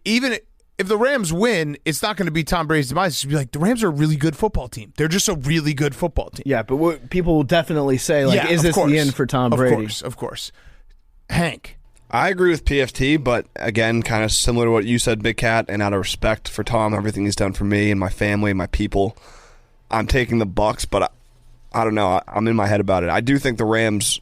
even if the Rams win, it's not going to be Tom Brady's demise. It's going to be like, the Rams are a really good football team. They're just a really good football team. Yeah, but what people will definitely say, like, is this the end for Tom Brady? Of course. Hank. I agree with PFT, but again, kind of similar to what you said, Big Cat, and out of respect for Tom, everything he's done for me and my family and my people, I'm taking the Bucks, but I don't know. I'm in my head about it. I do think the Rams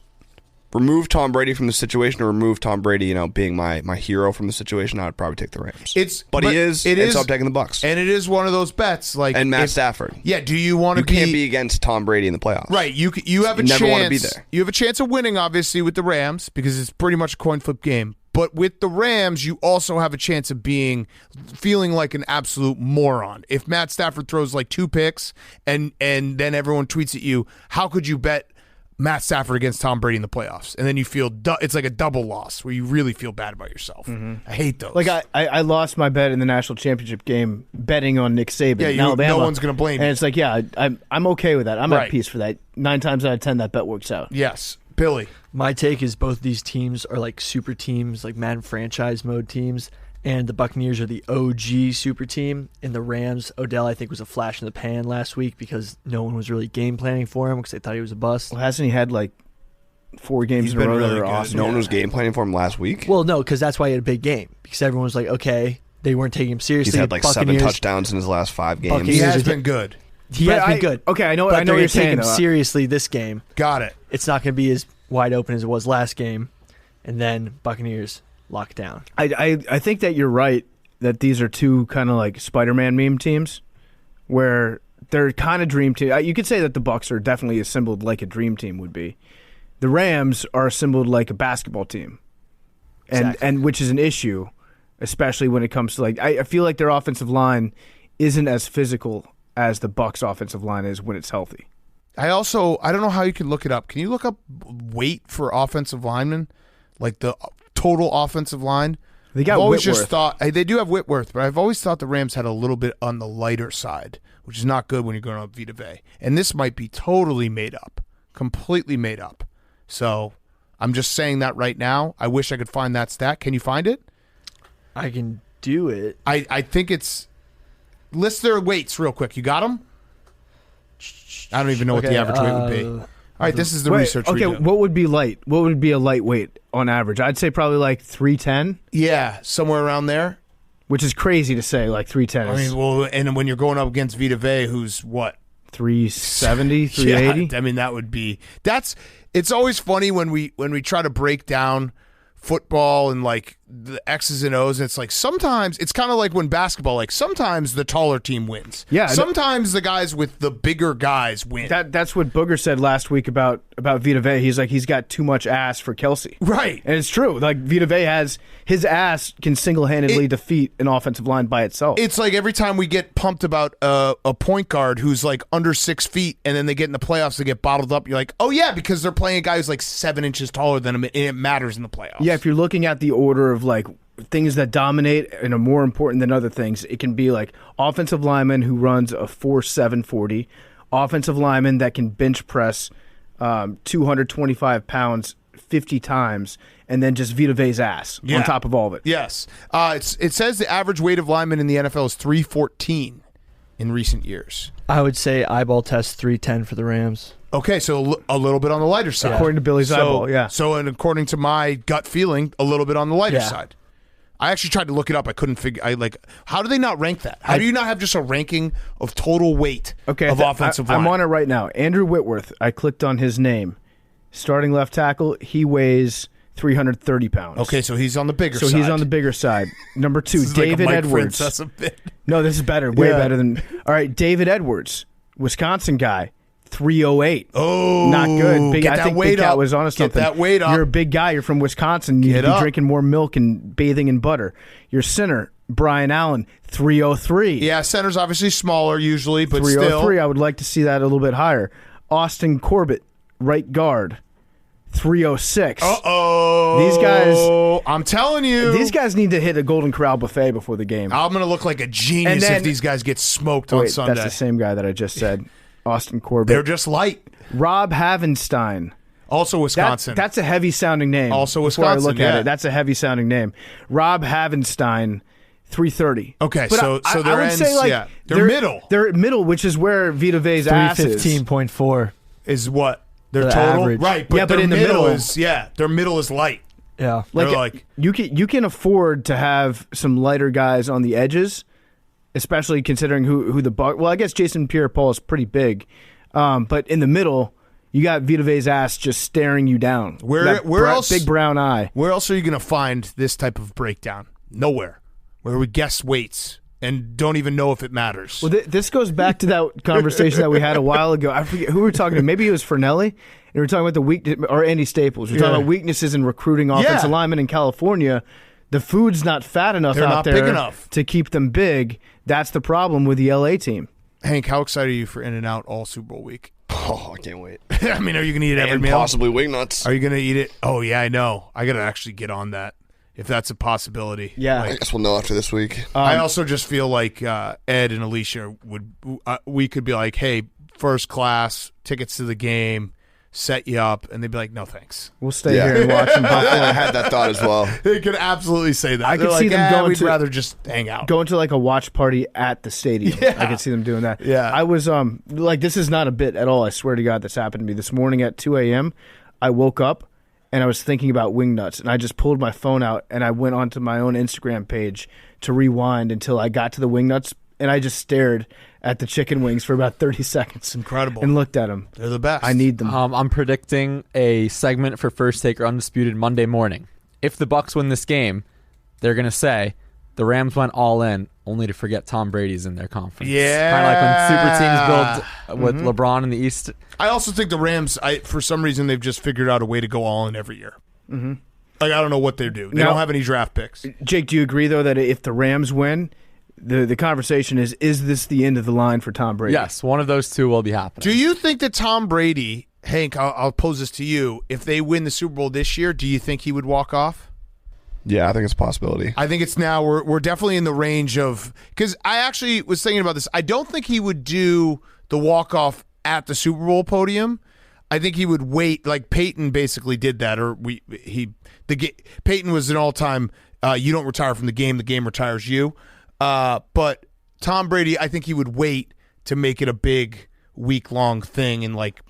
remove Tom Brady from the situation, or remove Tom Brady, being my hero from the situation. I would probably take the Rams. But he is, so I'm taking the Bucks. And it is one of those bets, like, and Matt Stafford. Yeah, do you want to be? You can't be against Tom Brady in the playoffs, right? You have a never chance. Want to be there. You have a chance of winning, obviously, with the Rams because it's pretty much a coin flip game. But with the Rams, you also have a chance of feeling like an absolute moron. If Matt Stafford throws like 2 picks and then everyone tweets at you, how could you bet Matt Stafford against Tom Brady in the playoffs? And then you feel it's like a double loss where you really feel bad about yourself. Mm-hmm. I hate those. Like I lost my bet in the national championship game betting on Nick Saban in Alabama. No one's going to blame you. And it's like, yeah, I'm okay with that. I'm at peace for that. 9 times out of 10, that bet works out. Yes. Billy. My take is both these teams are like super teams, like Madden franchise mode teams, and the Buccaneers are the OG super team. And the Rams, Odell, I think, was a flash in the pan last week because no one was really game planning for him because they thought he was a bust. Well, hasn't he had like 4 games in a row that are awesome? No one was game planning for him last week? Well, no, because that's why he had a big game. Because everyone was like, okay, they weren't taking him seriously. He's had like 7 touchdowns in his last 5 games. He has been good. He has been good. Okay, I know what you're saying. Taking Him seriously this game. Got it. It's not going to be as wide open as it was last game, and then Buccaneers locked down. I think that you're right that these are 2 kind of like Spider-Man meme teams where they're kind of dream team. You could say that the Bucs are definitely assembled like a dream team would be. The Rams are assembled like a basketball team, and which is an issue, especially when it comes to like I feel like their offensive line isn't as physical as the Bucs offensive line is when it's healthy. I don't know how you can look it up. Can you look up weight for offensive linemen? Like the total offensive line? They got I've always Whitworth. just thought they do have Whitworth, but I've always thought the Rams had a little bit on the lighter side, which is not good when you're going on Vita Vea. And this might be totally made up, completely made up. So I'm just saying that right now. I wish I could find that stat. Can you find it? I can do it. I think it's list their weights real quick. You got them? I don't even know what the average weight would be. All right, this is the research. Okay, we do. what would be light? What would be a lightweight on average? I'd say probably like 310. Yeah, somewhere around there. Which is crazy to say, like 310. I mean, well, and when you're going up against Vita Vea, who's what? 370, 380? Yeah, I mean, that would be it's always funny when we try to break down football and like the X's and O's, and it's like sometimes it's kind of like when basketball, like sometimes the taller team wins. Yeah. Sometimes the guys with the bigger guys win. That's what Booger said last week about Vita Vea. He's like, he's got too much ass for Kelsey. Right. And it's true. Like Vita Vea has his ass can single-handedly defeat an offensive line by itself. It's like every time we get pumped about a point guard who's like under 6 feet and then they get in the playoffs, they get bottled up. You're like, oh yeah, because they're playing a guy who's like 7 inches taller than him, and it matters in the playoffs. Yeah, if you're looking at the order of like things that dominate and are more important than other things, it can be like offensive lineman who runs a 4.7 40, offensive lineman that can bench press 225 pounds 50 times, and then just Vita Vea's ass on top of all of it. Yes. It says the average weight of linemen in the NFL is 314. in recent years? I would say eyeball test 310 for the Rams. Okay, so a little bit on the lighter side. According to Billy's eyeball, yeah. So, and according to my gut feeling, a little bit on the lighter side. I actually tried to look it up. I couldn't figure. How do they not rank that? How do you not have just a ranking of total weight of offensive line? I'm on it right now. Andrew Whitworth. I clicked on his name. Starting left tackle. He weighs 330 pounds. Okay, so he's on the bigger side. So he's on the bigger side. Number 2, David Edwards. That's a bit. No, this is better. Way better than. All right, David Edwards, Wisconsin guy. 308. Oh, not good. Get that weight up. Was on something. Get that weight up. You're a big guy. You're from Wisconsin. You need to be drinking more milk and bathing in butter. Your center, Brian Allen, 303. Yeah, center's obviously smaller usually, but 303. still. I would like to see that a little bit higher. Austin Corbett, right guard, 306. Uh-oh. These guys. I'm telling you. These guys need to hit a Golden Corral buffet before the game. I'm going to look like a genius if these guys get smoked on Sunday. That's the same guy that I just said. Austin Corbett. They're just light. Rob Havenstein. Also Wisconsin. That's a heavy-sounding name. Also Wisconsin, Before I look at it, that's a heavy-sounding name. Rob Havenstein, 330. Okay, but so I their would ends, say they're middle. They're middle, which is where Vita Vea's ass is. 315.4 is what? Their the total? average. Right, but in the middle is, their middle is light. Yeah. You can afford to have some lighter guys on the edges, especially considering who the Buck. Well, I guess Jason Pierre-Paul is pretty big, but in the middle, you got Vita Vea's ass just staring you down. Where else? Big brown eye. Where else are you going to find this type of breakdown? Nowhere. Where we guess weights and don't even know if it matters. Well, this goes back to that conversation that we had a while ago. I forget who we were talking to. Maybe it was Fernelli, and we were talking about the weakness, or Andy Staples. We were talking about weaknesses in recruiting offensive linemen in California. The food's not fat enough out there big enough to keep them big. That's the problem with the LA team. Hank, how excited are you for In-N-Out all Super Bowl week? Oh, I can't wait. I mean, are you going to eat every meal? Possibly Wingnuts. Are you going to eat it? Oh, yeah, I know. I got to actually get on that if that's a possibility. Yeah. I guess we'll know after this week. I also just feel like Ed and Alicia we could be like, hey, first class, tickets to the game, set you up, and they'd be like, no thanks. We'll stay here and watch them. I had that thought as well. They could absolutely say that. I could see them going we'd rather just hang out. Going to like a watch party at the stadium. Yeah. I could see them doing that. Yeah. I was this is not a bit at all. I swear to God, this happened to me this morning at 2 a.m. I woke up and I was thinking about Wingnuts, and I just pulled my phone out and I went onto my own Instagram page to rewind until I got to the Wingnuts, and I just stared at the chicken wings for about 30 seconds. It's incredible. And looked at them. They're the best. I need them. I'm predicting a segment for First Take or Undisputed Monday morning. If the Bucs win this game, they're going to say the Rams went all in only to forget Tom Brady's in their conference. Yeah. Kind of like when super teams build with LeBron in the East. I also think the Rams, for some reason, they've just figured out a way to go all in every year. Mm-hmm. Like, I don't know what they do. They don't have any draft picks. Jake, do you agree, though, that if the Rams win, the conversation is this the end of the line for Tom Brady? Yes, one of those two will be happening. Do you think that Tom Brady, Hank, I'll pose this to you, if they win the Super Bowl this year, do you think he would walk off? Yeah, I think it's a possibility. I think it's now we're definitely in the range of, because I actually was thinking about this. I don't think he would do the walk-off at the Super Bowl podium. I think he would wait, like Peyton basically did that, or Peyton was an all-time, you don't retire from the game retires you. But Tom Brady, I think he would wait to make it a big week-long thing in like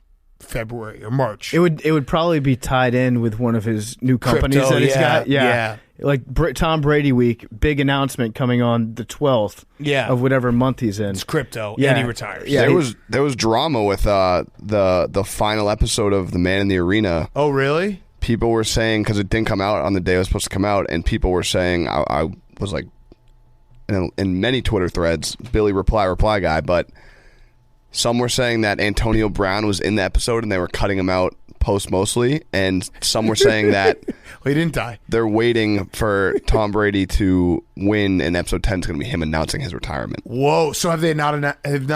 February or March. It would probably be tied in with one of his new companies Crypto, that he's got. Yeah. Like Tom Brady week, big announcement coming on the 12th of whatever month he's in. It's crypto, yeah. and he retires. Yeah, there was drama with the final episode of The Man in the Arena. Oh, really? People were saying, because it didn't come out on the day it was supposed to come out, and people were saying, I was like, in many Twitter threads, Billy reply guy, but some were saying that Antonio Brown was in the episode and they were cutting him out post mostly, and some were saying that he didn't die. They're waiting for Tom Brady to win, and episode 10 is going to be him announcing his retirement. Whoa! So have they not released it?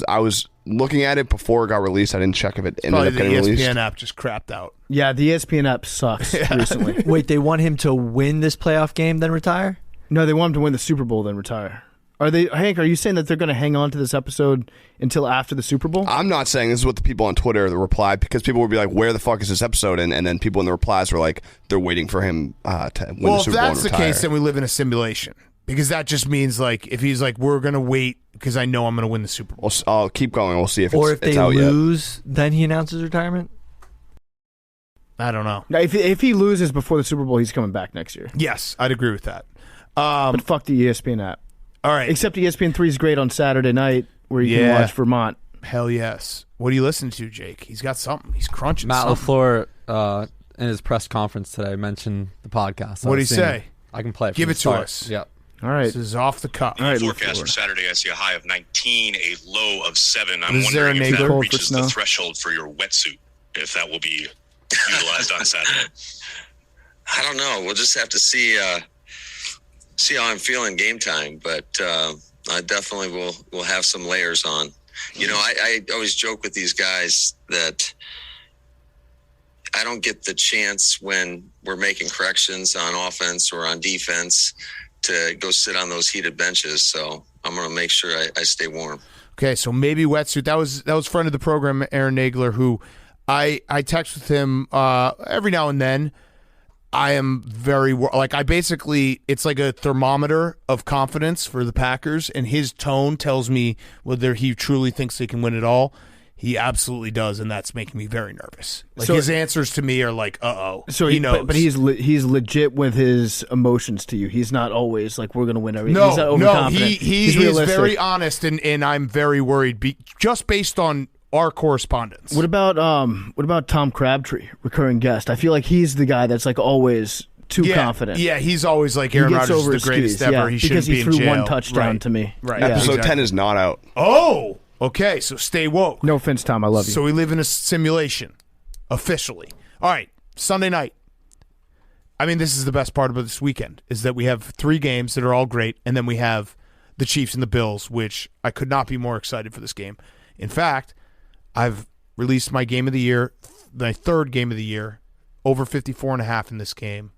I was looking at it before it got released. I didn't check if it ended up getting released. The ESPN released. app just crapped out. Yeah, the ESPN app sucks recently. Wait, they want him to win this playoff game, then retire? No, they want him to win the Super Bowl, then retire. Hank, are you saying that they're going to hang on to this episode until after the Super Bowl? I'm not saying this is what the people on Twitter replied, because people would be like, where the fuck is this episode? And then people in the replies were like, they're waiting for him to win the Super Bowl and retire. Well, if that's the case, then we live in a simulation. Because that just means, like, if he's like, we're going to wait because I know I'm going to win the Super Bowl. I'll keep going. We'll see if or if it's they out lose, then he announces retirement. I don't know. Now, if he loses before the Super Bowl, he's coming back next year. Yes, I'd agree with that. But fuck the ESPN app. All right. Except ESPN3 is great on Saturday night where you can watch Vermont. Hell yes. What are you listening to, Jake? He's got something. He's crunching Matt something. LaFleur, in his press conference today, mentioned the podcast. What did he say? I can play it. Give from it the to start. us. Yep. All right. This is off the cuff. All right, forecast for Saturday, I see a high of 19, a low of 7. I'm Is there wondering a if that neighbor reaches for the snow? threshold for your wetsuit, if that will be utilized on Saturday. I don't know. We'll just have to see how I'm feeling game time, but I definitely will have some layers on. You know, I always joke with these guys that I don't get the chance when we're making corrections on offense or on defense to go sit on those heated benches. So I'm going to make sure I stay warm. Okay, so maybe wetsuit. That was friend of the program, Aaron Nagler, who I text with him every now and then. I am very I basically, it's like a thermometer of confidence for the Packers, and his tone tells me whether he truly thinks they can win it all. He absolutely does, and that's making me very nervous. Like, his answers to me are like, "Uh-oh." So he knows, but he's legit with his emotions to you. He's not always like, we're going to win everything. No, he's not no, overconfident. he is realistic. very honest, and I'm very worried just based on our correspondence. What about Tom Crabtree, recurring guest? I feel like he's the guy that's like always too confident. Yeah, he's always like Aaron Rodgers is the greatest ever. Yeah, he because shouldn't be he in threw jail. one touchdown Right. to me. Right. Yeah. Episode Exactly. 10 is not out. Oh, okay. So stay woke. No offense, Tom. I love you. So we live in a simulation, officially. All right, Sunday night. I mean, this is the best part about this weekend, is that we have 3 games that are all great, and then we have the Chiefs and the Bills, which I could not be more excited for this game. In fact, I've released my game of the year, my 3rd game of the year, over 54.5 in this game.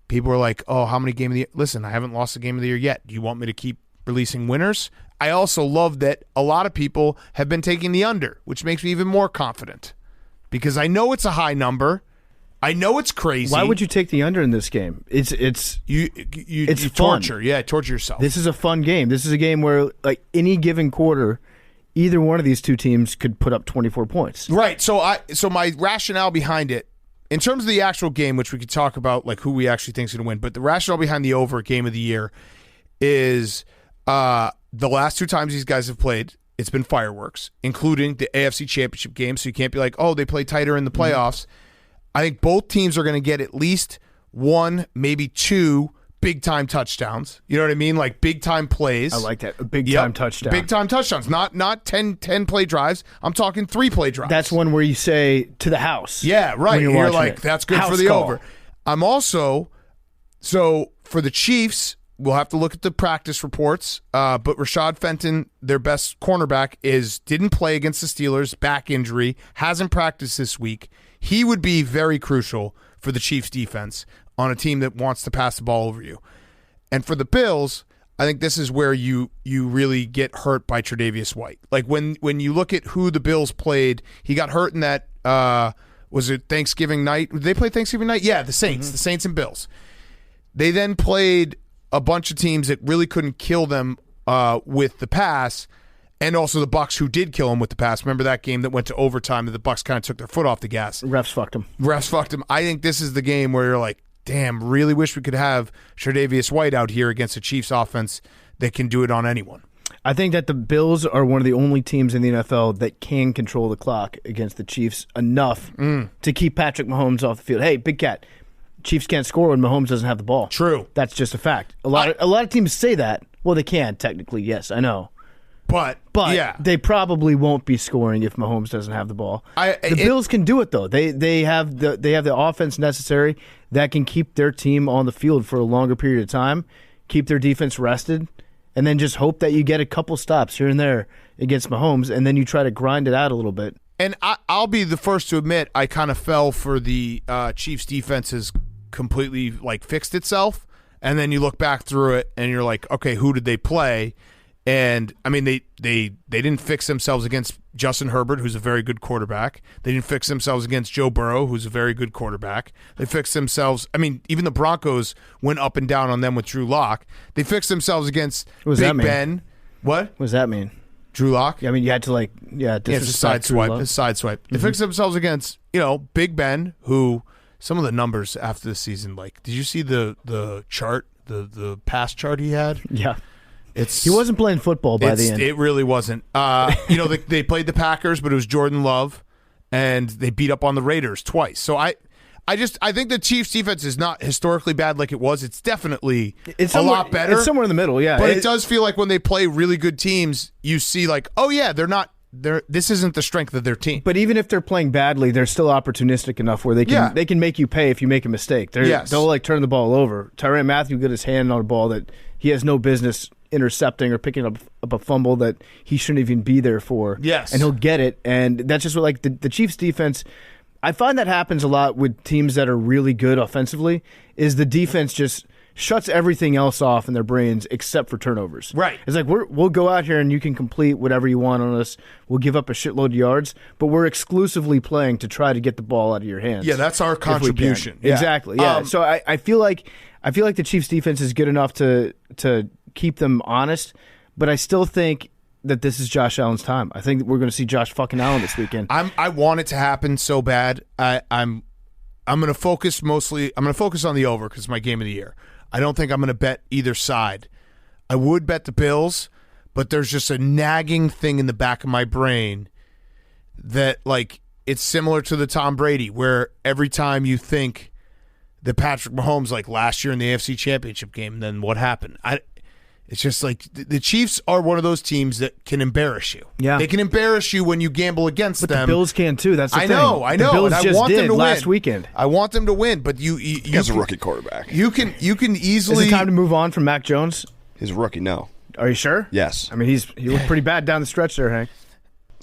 People are like, oh, how many game of the year? Listen, I haven't lost a game of the year yet. Do you want me to keep releasing winners? I also love that a lot of people have been taking the under, which makes me even more confident because I know it's a high number. I know it's crazy. Why would you take the under in this game? It's you fun. torture. Yeah, torture yourself. This is a fun game. This is a game where, like, any given quarter, either one of these two teams could put up 24 points. Right. So my rationale behind it, in terms of the actual game, which we could talk about, like who we actually think is going to win, but the rationale behind the over game of the year is the last 2 times these guys have played, it's been fireworks, including the AFC Championship game. So you can't be like, oh, they play tighter in the playoffs. I think both teams are going to get at least 1, maybe 2 big-time touchdowns. You know what I mean? Like big-time plays. I like that. A big-time touchdown. Big-time touchdowns. Not 10 play drives. I'm talking 3 play drives. That's one where you say to the house. Yeah, right. When you're You're watching like, it. that's good House for the call. over. I'm also, so for the Chiefs, we'll have to look at the practice reports, but Rashad Fenton, their best cornerback, didn't play against the Steelers, back injury, hasn't practiced this week. He would be very crucial for the Chiefs defense on a team that wants to pass the ball over you. And for the Bills, I think this is where you really get hurt by Tre'Davious White. Like when you look at who the Bills played, he got hurt in that, was it Thanksgiving night? Did they play Thanksgiving night? Yeah, the Saints. The Saints and Bills. They then played a bunch of teams that really couldn't kill them with the pass, and also the Bucs, who did kill him with the pass. Remember that game that went to overtime that the Bucs kind of took their foot off the gas? Refs fucked him. I think this is the game where you're like, damn, really wish we could have Tre'Davious White out here against a Chiefs offense that can do it on anyone. I think that the Bills are one of the only teams in the NFL that can control the clock against the Chiefs enough to keep Patrick Mahomes off the field. Hey, Big Cat, Chiefs can't score when Mahomes doesn't have the ball. True. That's just a fact. A lot of teams say that. Well, they can technically, yes, I know. But yeah, they probably won't be scoring if Mahomes doesn't have the ball. The Bills can do it though. They have the offense necessary that can keep their team on the field for a longer period of time, keep their defense rested, and then just hope that you get a couple stops here and there against Mahomes, and then you try to grind it out a little bit. And I'll be the first to admit I kind of fell for the Chiefs defense has completely like fixed itself, and then you look back through it and you're like, okay, who did they play? And I mean, they didn't fix themselves against Justin Herbert, who's a very good quarterback. They didn't fix themselves against Joe Burrow, who's a very good quarterback. They fixed themselves. I mean, even the Broncos went up and down on them with Drew Lock. They fixed themselves against Big Ben. What does that mean? Drew Lock? I mean, you had to it's a side swipe. It's a side swipe. They fixed themselves against Big Ben, who some of the numbers after the season. Like, did you see the chart, the pass chart he had? Yeah. He wasn't playing football by the end. It really wasn't. They played the Packers, but it was Jordan Love, and they beat up on the Raiders twice. So I think the Chiefs' defense is not historically bad like it was. It's definitely a lot better. It's somewhere in the middle, yeah. But it does feel like when they play really good teams, you see like, oh yeah, this isn't the strength of their team. But even if they're playing badly, they're still opportunistic enough where they can make you pay if you make a mistake. They'll like turn the ball over. Tyrann Mathieu got his hand on a ball that he has no business intercepting or picking up a fumble that he shouldn't even be there for. Yes. And he'll get it. And that's just what, like, the Chiefs defense, I find that happens a lot with teams that are really good offensively, is the defense just shuts everything else off in their brains except for turnovers. Right. It's like, we'll go out here and you can complete whatever you want on us. We'll give up a shitload of yards, but we're exclusively playing to try to get the ball out of your hands. Yeah, that's our contribution. Yeah. Exactly, yeah. So I feel like the Chiefs defense is good enough to keep them honest, but I still think that this is Josh Allen's time. I think we're going to see Josh fucking Allen this weekend. I want it to happen so bad. I'm going to focus mostly. I'm going to focus on the over because it's my game of the year. I don't think I'm going to bet either side. I would bet the Bills, but there's just a nagging thing in the back of my brain that, like, it's similar to the Tom Brady, where every time you think that Patrick Mahomes, like last year in the AFC Championship game, then what happened? It's just like the Chiefs are one of those teams that can embarrass you. Yeah, they can embarrass you when you gamble against them. But the Bills can too. That's the thing. I know. The Bills and I just want did them to last win. weekend. I want them to win, but you has a rookie quarterback. You can easily. Is it time to move on from Mac Jones? He's a rookie. No. Are you sure? Yes. I mean, he looked pretty bad down the stretch there, Hank.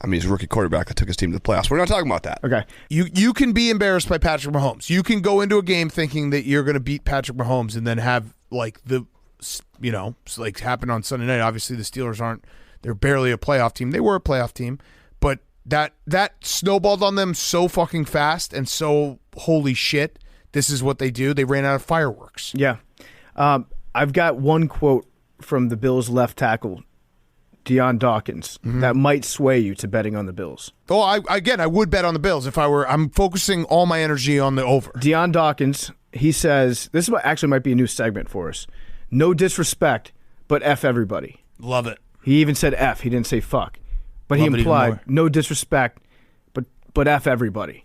I mean, he's a rookie quarterback that took his team to the playoffs. We're not talking about that. Okay. You can be embarrassed by Patrick Mahomes. You can go into a game thinking that you're going to beat Patrick Mahomes and then have like like happened on Sunday night. Obviously, the Steelers they're barely a playoff team. They were a playoff team, but that snowballed on them so fucking fast and so holy shit. This is what they do. They ran out of fireworks. Yeah. I've got one quote from the Bills left tackle, Deion Dawkins, that might sway you to betting on the Bills. Oh, I would bet on the Bills if I were. I'm focusing all my energy on the over. Deion Dawkins, he says, this actually might be a new segment for us. No disrespect, but F everybody. Love it. He even said F. He didn't say fuck. But he implied no disrespect, but F everybody.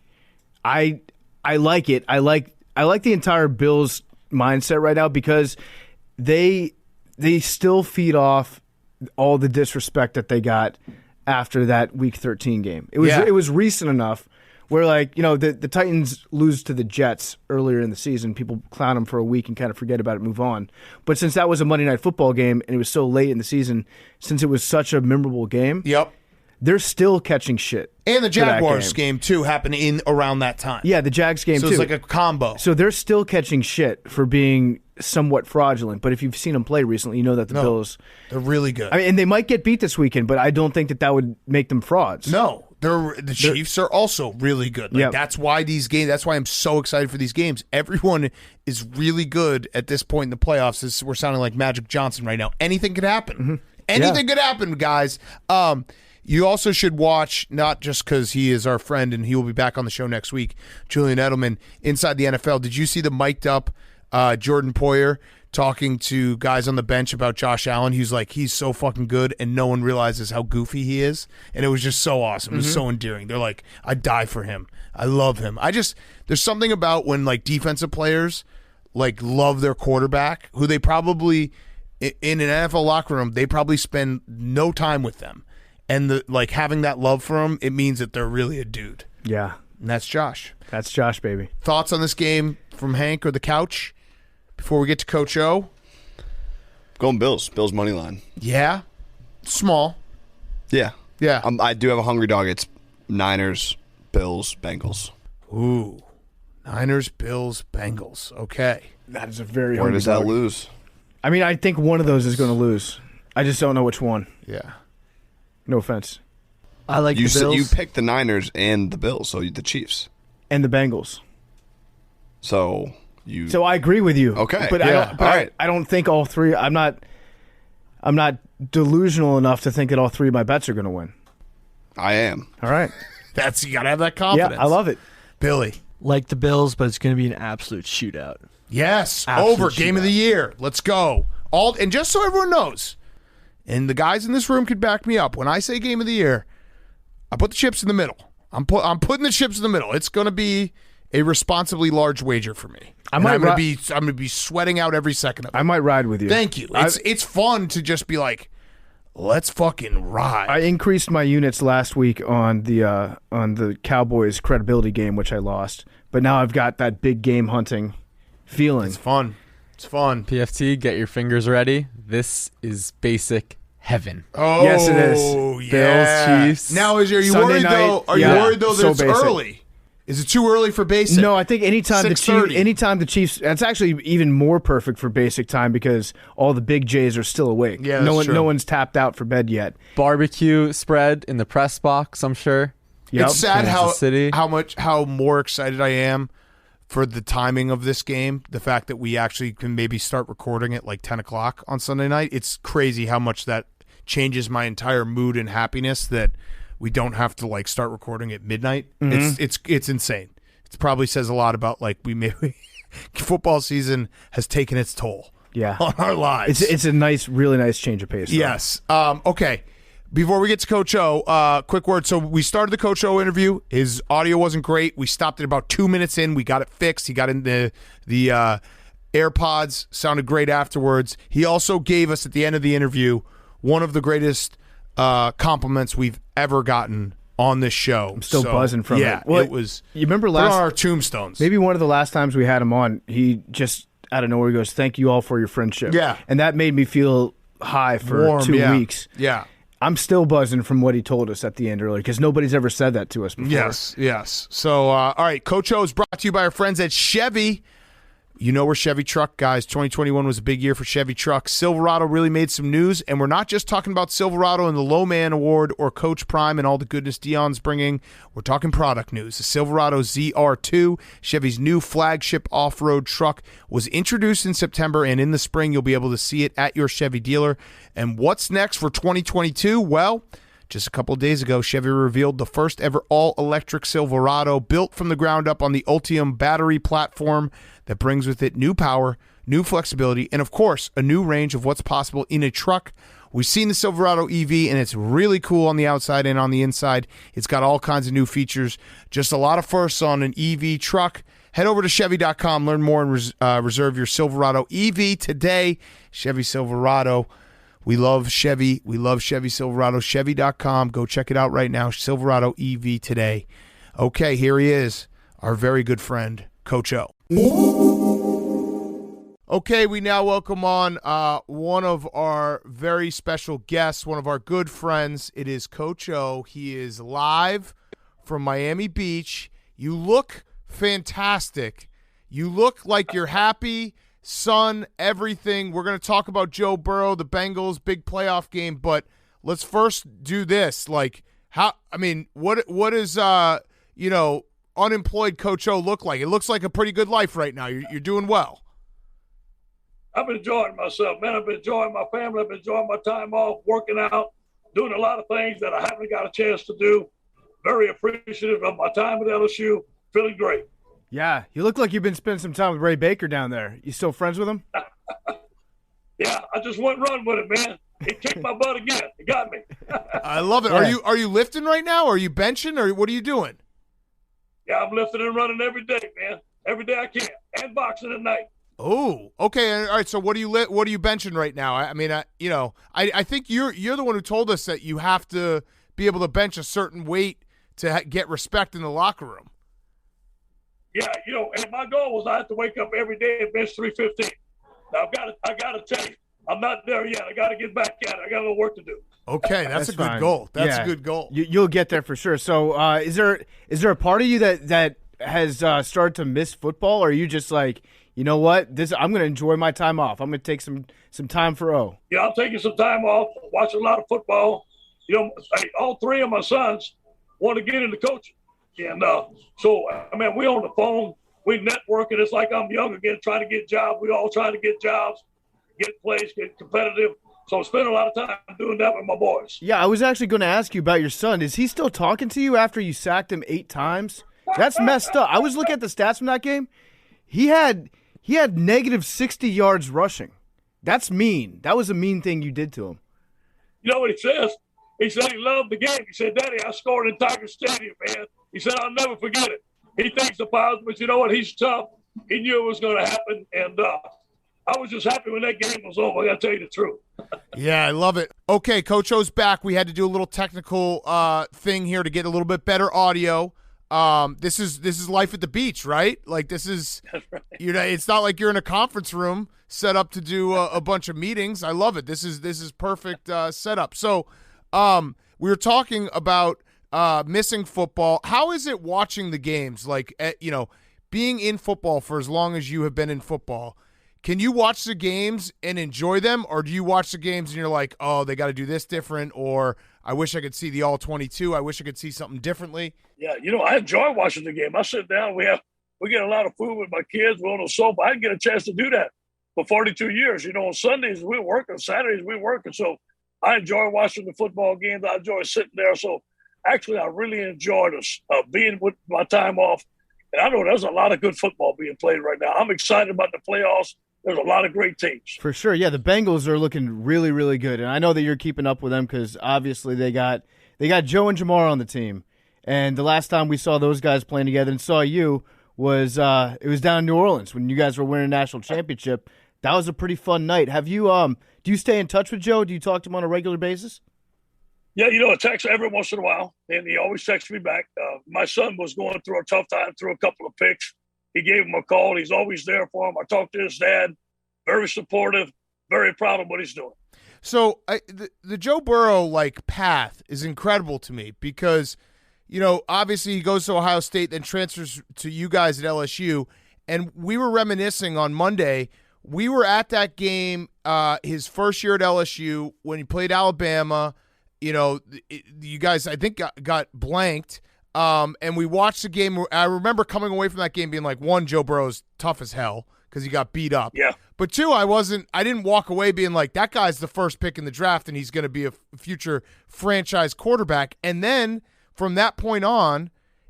I like it. I like the entire Bills mindset right now because they still feed off all the disrespect that they got after that Week 13 game. It was recent enough where, like, the Titans lose to the Jets earlier in the season. People clown them for a week and kind of forget about it, move on. But since that was a Monday Night Football game and it was so late in the season, since it was such a memorable game, they're still catching shit. And the Jaguars game too happened in around that time. Yeah, the Jags game too. So it's like a combo. So they're still catching shit for being somewhat fraudulent. But if you've seen them play recently, you know that the Bills, they're really good. I mean, and they might get beat this weekend, but I don't think that would make them frauds. No. The Chiefs are also really good. That's why these games. That's why I'm so excited for these games. Everyone is really good at this point in the playoffs. We're sounding like Magic Johnson right now. Anything could happen. Anything could happen, guys. You also should watch, not just because he is our friend and he will be back on the show next week, Julian Edelman, Inside the NFL. Did you see the mic'd up Jordan Poyer talking to guys on the bench about Josh Allen? He's like, he's so fucking good and no one realizes how goofy he is. And it was just so awesome. It was so endearing. They're like, I die for him. I love him. There's something about when like defensive players like love their quarterback, who they probably, in an NFL locker room, they probably spend no time with them. And having that love for him, it means that they're really a dude. Yeah. And that's Josh. That's Josh, baby. Thoughts on this game from Hank or the couch before we get to Coach O? Going Bills. Bills money line. Yeah. Small. Yeah. Yeah. I do have a hungry dog. It's Niners, Bills, Bengals. Ooh. Niners, Bills, Bengals. Okay. That is a very Where hungry does that dog. lose? I mean, I think one of those is going to lose. I just don't know which one. Yeah. No offense. I like the Bills. You picked the Niners and the Bills, so the Chiefs. And the Bengals. So I agree with you. Okay. But I don't think all three. I'm not delusional enough to think that all three of my bets are going to win. I am. All right. You got to have that confidence. Yeah, I love it. Billy. Like the Bills, but it's going to be an absolute shootout. Yes. Absolute Over. Game of the year. Let's go. And just so everyone knows, and the guys in this room could back me up, when I say game of the year, I put the chips in the middle. I'm putting the chips in the middle. It's going to be a responsibly large wager for me. I'm going to be sweating out every second of it. I might ride with you. Thank you. It's fun to just be like, let's fucking ride. I increased my units last week on the Cowboys credibility game, which I lost. But now I've got that big game hunting feeling. It's fun. PFT, get your fingers ready. This is basic heaven. Oh, yes, it is. Yeah. Bills, Chiefs. Now, are you Sunday worried night, though? Are you worried though that so it's basic. early? Is it too early for basic? No, I think anytime the 6:30. Chiefs, that's actually even more perfect for basic time because all the big Jays are still awake. Yeah, that's true. No one's tapped out for bed yet. Barbecue spread in the press box, I'm sure. Yep. It's sad Kansas how more excited I am for the timing of this game. The fact that we actually can maybe start recording at like 10 o'clock on Sunday night. It's crazy how much that changes my entire mood and happiness that we don't have to like start recording at midnight. Mm-hmm. It's insane. It probably says a lot about like football season has taken its toll. Yeah. On our lives. It's a really nice change of pace. Though. Yes. Okay. Before we get to Coach O, quick word. So we started the Coach O interview. His audio wasn't great. We stopped at about 2 minutes in. We got it fixed. He got in the AirPods. Sounded great afterwards. He also gave us at the end of the interview one of the greatest compliments we've ever gotten on this show. I'm still buzzing from it. Yeah, Well, it was. You remember put on our tombstones. Maybe one of the last times we had him on, he just out of nowhere he goes, "Thank you all for your friendship." Yeah, and that made me feel high for warm, 2 weeks. Yeah. I'm still buzzing from what he told us at the end earlier because nobody's ever said that to us before. Yes. So, all right, Coach O is brought to you by our friends at Chevy. You know we're Chevy Truck guys. 2021 was a big year for Chevy Truck. Silverado really made some news, and we're not just talking about Silverado and the Low Man Award or Coach Prime and all the goodness Dion's bringing. We're talking product news. The Silverado ZR2, Chevy's new flagship off-road truck, was introduced in September, and in the spring you'll be able to see it at your Chevy dealer. And what's next for 2022? Well, just a couple of days ago, Chevy revealed the first ever all-electric Silverado built from the ground up on the Ultium battery platform that brings with it new power, new flexibility, and of course, a new range of what's possible in a truck. We've seen the Silverado EV, and it's really cool on the outside and on the inside. It's got all kinds of new features. Just a lot of firsts on an EV truck. Head over to Chevy.com, learn more, and reserve your Silverado EV today. Chevy Silverado. We love Chevy. We love Chevy Silverado. Chevy.com. Go check it out right now. Silverado EV today. Okay, here he is, our very good friend, Coach O. Okay, we now welcome on one of our very special guests, one of our good friends. It is Coach O. He is live from Miami Beach. You look fantastic. You look like you're happy. Sun, everything. We're going to talk about Joe Burrow, the Bengals, big playoff game, but let's first do this. Like, what is, unemployed Coach O look like? It looks like a pretty good life right now. You're doing well. I've been enjoying myself, man. I've been enjoying my family. I've been enjoying my time off, working out, doing a lot of things that I haven't got a chance to do. Very appreciative of my time at LSU. Feeling great. Yeah, you look like you've been spending some time with Ray Baker down there. You still friends with him? Yeah, I just went run with it, man. He kicked my butt again. He got me. I love it. Yeah. Are you lifting right now? Or are you benching? Or what are you doing? Yeah, I'm lifting and running every day, man. Every day I can, and boxing at night. Oh, okay. All right. So what are you benching right now? I think you're the one who told us that you have to be able to bench a certain weight to get respect in the locker room. Yeah, and my goal was I have to wake up every day and bench 315. Now I got to tell you, I'm not there yet. I got to get back at it. I got a little work to do. Okay, that's a good fine. goal. That's Yeah. a good goal. You'll get there for sure. So, is there a part of you that has started to miss football, or are you just like, you know what? I'm going to enjoy my time off. I'm going to take some time for O. Yeah, I'm taking some time off, watching a lot of football. All three of my sons want to get into coaching. And so, we on the phone, we networking. It's like I'm young again, trying to get jobs. We all trying to get jobs, get plays, get competitive. So I spend a lot of time doing that with my boys. Yeah, I was actually going to ask you about your son. Is he still talking to you after you sacked him 8 times? That's messed up. I was looking at the stats from that game. He had negative 60 yards rushing. That's mean. That was a mean thing you did to him. You know what he says? He said he loved the game. He said, Daddy, I scored in Tiger Stadium, man. He said, I'll never forget it. He thinks about it, but you know what? He's tough. He knew it was going to happen, and I was just happy when that game was over. I got to tell you the truth. Yeah, I love it. Okay, Coach O's back. We had to do a little technical thing here to get a little bit better audio. This is life at the beach, right? Like this is, right. It's not like you're in a conference room set up to do a bunch of meetings. I love it. This is perfect setup. So, we were talking about missing football. How is it watching the games? Like, being in football for as long as you have been in football, can you watch the games and enjoy them, or do you watch the games and you're like, oh, they got to do this different, or I wish I could see the all-22. I wish I could see something differently. Yeah, I enjoy watching the game. I sit down. We get a lot of food with my kids. We're on the sofa. I didn't get a chance to do that for 42 years. On Sundays we work, on Saturdays we work, and so I enjoy watching the football games. I enjoy sitting there. So actually, I really enjoyed being with my time off. And I know there's a lot of good football being played right now. I'm excited about the playoffs. There's a lot of great teams. For sure. Yeah, the Bengals are looking really, really good. And I know that you're keeping up with them because obviously they got Joe and Jamar on the team. And the last time we saw those guys playing together and saw you was it was down in New Orleans when you guys were winning a national championship. That was a pretty fun night. Have you do you stay in touch with Joe? Do you talk to him on a regular basis? Yeah, I text every once in a while, and he always texts me back. My son was going through a tough time, threw a couple of picks. He gave him a call. He's always there for him. I talked to his dad. Very supportive. Very proud of what he's doing. So the Joe Burrow path is incredible to me because, obviously he goes to Ohio State, then transfers to you guys at LSU, and we were reminiscing on Monday. We were at that game his first year at LSU when he played Alabama. You guys, I think, got blanked. And we watched the game. I remember coming away from that game being like, 1, Joe Burrow's tough as hell because he got beat up. Yeah. But 2, I didn't walk away being like, that guy's the first pick in the draft and he's going to be a future franchise quarterback. And then from that point on,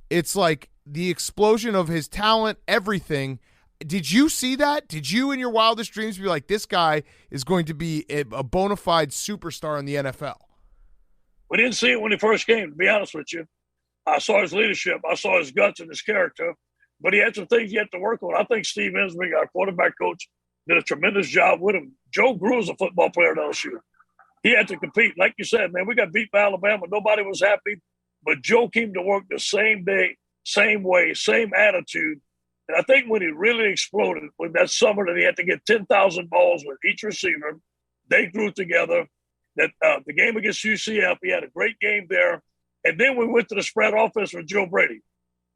it's like the explosion of his talent, everything. Did you see that? Did you in your wildest dreams be like, this guy is going to be a bona fide superstar in the NFL? We didn't see it when he first came, to be honest with you. I saw his leadership. I saw his guts and his character. But he had some things he had to work on. I think Steve Ensmith, our quarterback coach, did a tremendous job with him. Joe grew as a football player at LSU. He had to compete. Like you said, man, we got beat by Alabama. Nobody was happy. But Joe came to work the same day, same way, same attitude. And I think when he really exploded was that summer that he had to get 10,000 balls with each receiver. They grew together. That the game against UCF, he had a great game there. And then we went to the spread offense with Joe Brady.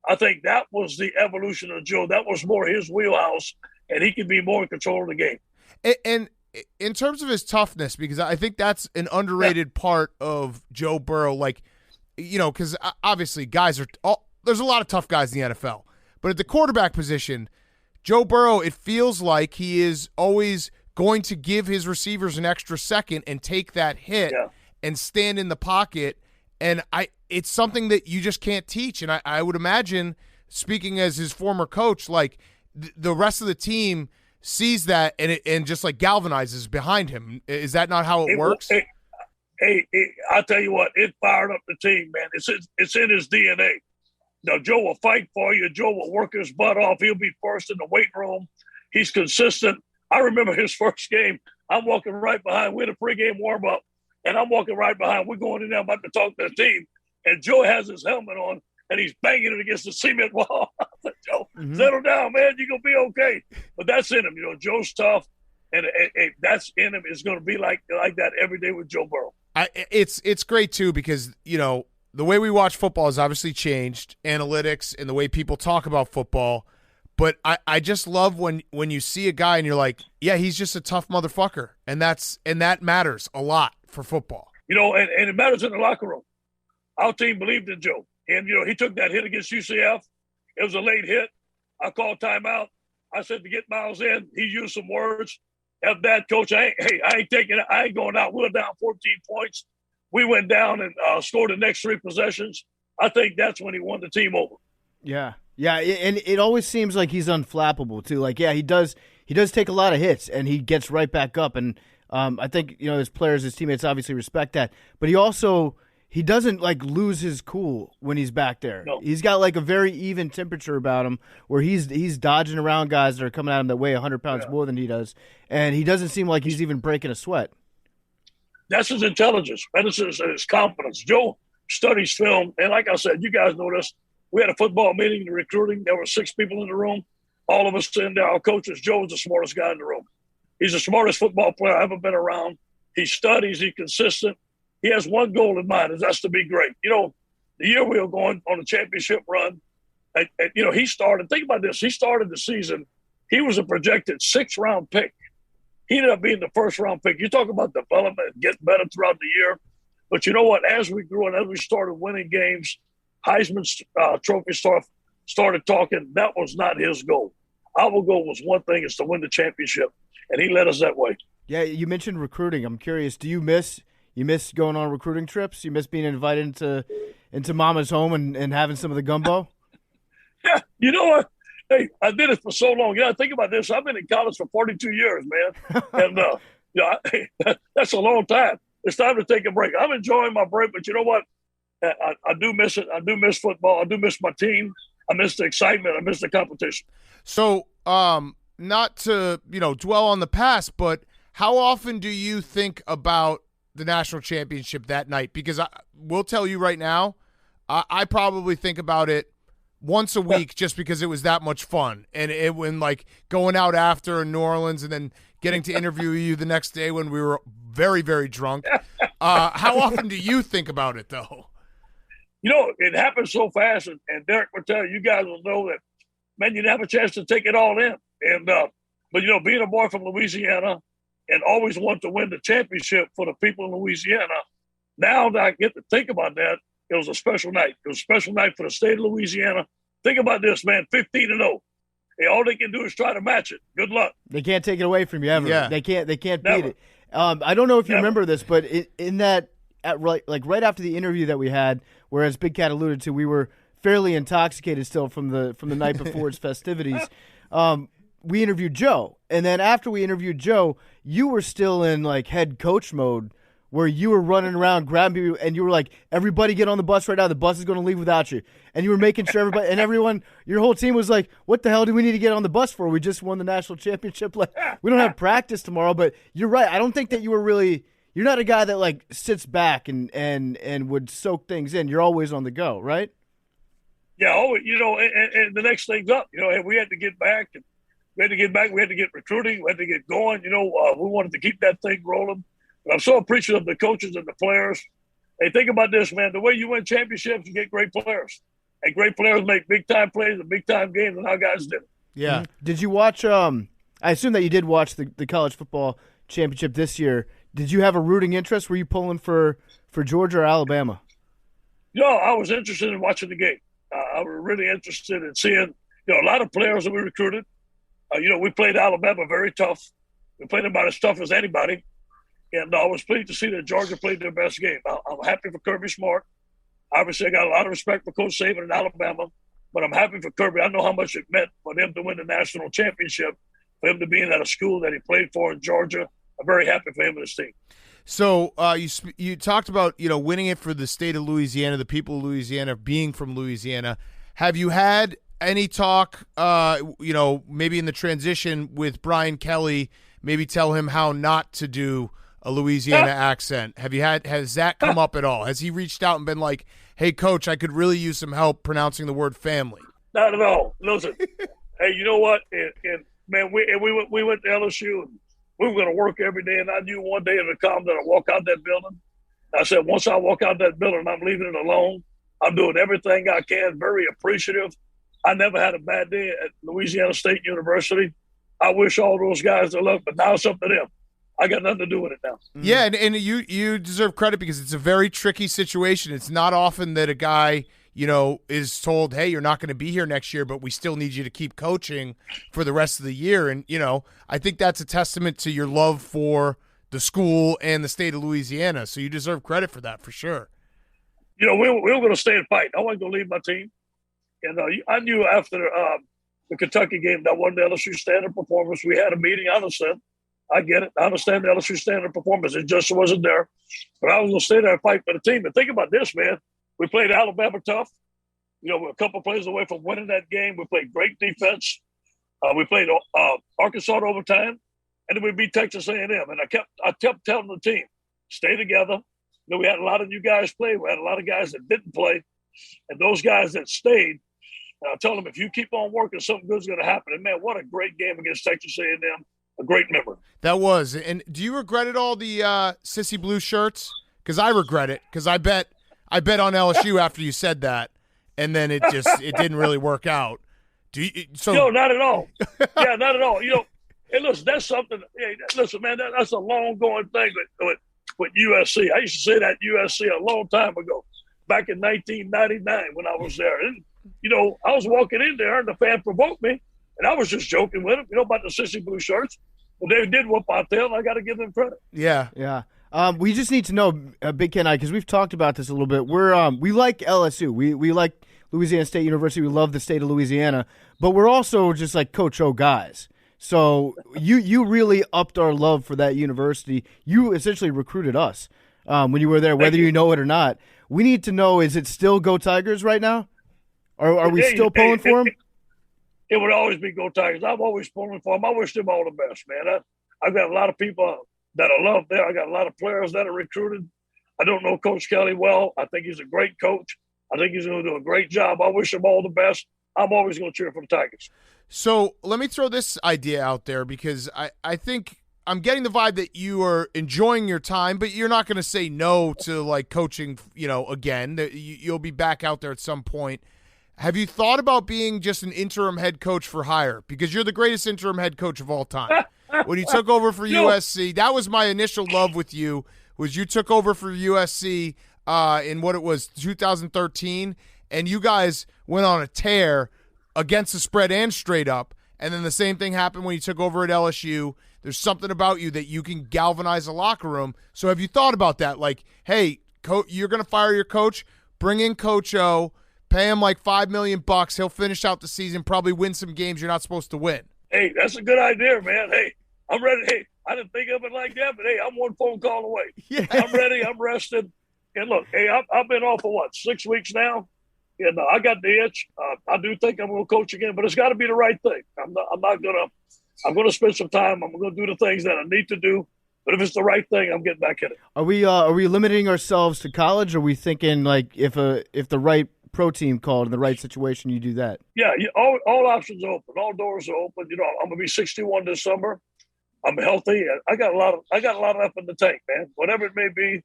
I think that was the evolution of Joe. That was more his wheelhouse, and he can be more in control of the game. And in terms of his toughness, because I think that's an underrated part of Joe Burrow, because obviously there's a lot of tough guys in the NFL. But at the quarterback position, Joe Burrow, it feels like he is always going to give his receivers an extra second and take that hit and stand in the pocket. And it's something that you just can't teach. And I would imagine, speaking as his former coach, the rest of the team sees that and just galvanizes behind him. Is that not how it works? I'll tell you what, it fired up the team, man. It's in his DNA. Now, Joe will fight for you. Joe will work his butt off. He'll be first in the weight room. He's consistent. I remember his first game. I'm walking right behind. We had a pregame warm-up, and I'm walking right behind. We're going in there about to talk to the team, and Joe has his helmet on, and he's banging it against the cement wall. I said, Joe, settle down, man. You're going to be okay. But that's in him. Joe's tough, and that's in him. It's going to be like that every day with Joe Burrow. It's great, too, because, the way we watch football has obviously changed, analytics and the way people talk about football. But I just love when you see a guy and you're like, yeah, he's just a tough motherfucker, and that matters a lot for football. You know, and it matters in the locker room. Our team believed in Joe, and you know he took that hit against UCF. It was a late hit. I called timeout. I said to get Miles in. He used some words. F that, coach. I ain't going out. We're down 14 points. We went down and scored the next 3 possessions. I think that's when he won the team over. Yeah, and it always seems like he's unflappable too. Like, yeah, he does take a lot of hits, and he gets right back up. And I think his players, his teammates, obviously respect that. But he doesn't like lose his cool when he's back there. No. He's got like a very even temperature about him, where he's dodging around guys that are coming at him that weigh 100 pounds more than he does, and he doesn't seem like he's even breaking a sweat. That's his intelligence. That's his confidence. Joe studies film, and like I said, you guys know this. We had a football meeting in recruiting. There were 6 people in the room. All of us in there, our coaches. Joe's the smartest guy in the room. He's the smartest football player I've ever been around. He studies. He's consistent. He has one goal in mind, and that's to be great. You know, the year we were going on a championship run, and he started – think about this. He started the season. He was a projected 6th-round pick. He ended up being the 1st-round pick. You talk about development and getting better throughout the year. But you know what? As we grew and as we started winning games, Heisman Trophy started talking. That was not his goal. Our goal was one thing, is to win the championship, and he led us that way. Yeah, you mentioned recruiting. I'm curious, do you miss going on recruiting trips? You miss being invited into Mama's home and having some of the gumbo? Yeah, you know what? Hey, I did it for so long. Think about this. I've been in college for 42 years, man. And that's a long time. It's time to take a break. I'm enjoying my break, but you know what? I do miss it. I do miss football. I do miss my team. I miss the excitement. I miss the competition. So, not to dwell on the past, but how often do you think about the national championship that night? Because I will tell you right now, I probably think about it once a week, just because it was that much fun. And when like going out after in New Orleans and then getting to interview you the next day when we were very, very drunk. How often do you think about it, though? It happens so fast, and Derek will tell you guys will know that, man, you didn't have a chance to take it all in. And but being a boy from Louisiana and always want to win the championship for the people in Louisiana, now that I get to think about that, it was a special night. It was a special night for the state of Louisiana. Think about this, man, 15-0. Hey, all they can do is try to match it. Good luck. They can't take it away from you ever. Yeah. They can't Never. beat it. I don't know if you remember this, but in that right after the interview that we had, whereas Big Cat alluded to, we were fairly intoxicated still from the night before its festivities. We interviewed Joe, and then after we interviewed Joe, you were still in like head coach mode, where you were running around grabbing people, and you were like, everybody get on the bus right now. The bus is going to leave without you. And you were making sure everybody, and everyone, your whole team was like, what the hell do we need to get on the bus for? We just won the national championship. Like, we don't have practice tomorrow, but you're right. I don't think that you were really, you're not a guy that like sits back and would soak things in. You're always on the go, right? Yeah. Oh, and the next thing's up, and we had to get back, and we had to get recruiting. We had to get going. We wanted to keep that thing rolling. I'm so appreciative of the coaches and the players. Hey, think about this, man. The way you win championships, you get great players. And great players make big-time plays and big-time games, and our guys did. Yeah. Mm-hmm. Did you watch I assume that you did watch the college football championship this year. Did you have a rooting interest? Were you pulling for Georgia or Alabama? No, I was interested in watching the game. I was really interested in seeing, a lot of players that we recruited. We played Alabama very tough. We played them about as tough as anybody. And I was pleased to see that Georgia played their best game. I'm happy for Kirby Smart. Obviously, I got a lot of respect for Coach Saban in Alabama, but I'm happy for Kirby. I know how much it meant for them to win the national championship, for him to be in at a school that he played for in Georgia. I'm very happy for him and his team. So you talked about winning it for the state of Louisiana, the people of Louisiana, being from Louisiana. Have you had any talk, maybe in the transition with Brian Kelly, maybe tell him how not to do a Louisiana accent? Has that come up at all? Has he reached out and been like, hey, coach, I could really use some help pronouncing the word family? Not at all. Listen, hey, you know what? And man, we went to LSU, and we were going to work every day, and I knew one day it would come that I'd walk out that building. I said, once I walk out that building, I'm leaving it alone. I'm doing everything I can, very appreciative. I never had a bad day at Louisiana State University. I wish all those guys the luck, but now it's up to them. I got nothing to do with it now. Yeah, and you deserve credit because it's a very tricky situation. It's not often that a guy, is told, hey, you're not going to be here next year, but we still need you to keep coaching for the rest of the year. And, I think that's a testament to your love for the school and the state of Louisiana. So you deserve credit for that for sure. We were going to stay and fight. I wasn't going to leave my team. And I knew after the Kentucky game that wasn't the LSU standard performance. We had a meeting. I understand. I get it. I understand the LSU standard performance. It just wasn't there. But I was going to stay there and fight for the team. And think about this, man. We played Alabama tough. We're a couple plays away from winning that game. We played great defense. We played Arkansas in overtime. And then we beat Texas A&M. And I kept telling the team, stay together. We had a lot of new guys play. We had a lot of guys that didn't play. And those guys that stayed, I told them, if you keep on working, something good's going to happen. And, man, what a great game against Texas A&M. A great memory. That was. And do you regret it all, the Sissy Blue shirts? Because I regret it. Because I bet on LSU after you said that, and then it didn't really work out. No, not at all. Yeah, not at all. Hey, listen, that's something. Hey, listen, man, that's a long-going thing with USC. I used to say that USC a long time ago, back in 1999 when I was there. And, I was walking in there, and the fan provoked me. And I was just joking with them, about the Sissy Blue shirts. But they did whoop our tail, and I got to give them credit. Yeah. Yeah. We just need to know, Big Ken and I, because we've talked about this a little bit. We like LSU. We like Louisiana State University. We love the state of Louisiana. But we're also just like Coach O guys. So you really upped our love for that university. You essentially recruited us when you were there, whether you know it or not. We need to know, is it still Go Tigers right now? Are we still pulling for them? It would always be Go Tigers. I'm always pulling for them. I wish them all the best, man. I've got a lot of people that I love there. I got a lot of players that are recruited. I don't know Coach Kelly well. I think he's a great coach. I think he's going to do a great job. I wish him all the best. I'm always going to cheer for the Tigers. So let me throw this idea out there because I think I'm getting the vibe that you are enjoying your time, but you're not going to say no to like coaching, again. You'll be back out there at some point. Have you thought about being just an interim head coach for hire? Because you're the greatest interim head coach of all time. When you took over for USC, that was my initial love with you, was you took over for USC in what it was, 2013, and you guys went on a tear against the spread and straight up, and then the same thing happened when you took over at LSU. There's something about you that you can galvanize a locker room. So have you thought about that? Like, hey, you're going to fire your coach, bring in Coach O, pay him like $5 million. He'll finish out the season, probably win some games you're not supposed to win. Hey, that's a good idea, man. Hey, I'm ready. Hey, I didn't think of it like that, but hey, I'm one phone call away. Yeah. I'm ready. I'm rested. And look, hey, I've been off for 6 weeks now, and I got the itch. I do think I'm going to coach again, but it's got to be the right thing. I'm going to spend some time. I'm going to do the things that I need to do. But if it's the right thing, I'm getting back in it. Are we limiting ourselves to college? Or are we thinking like if the right pro team called in the right situation, you do that? Yeah, all options are open. All doors are open. I'm gonna be 61 this summer. I'm healthy. I got a lot of up in the tank, man. Whatever it may be,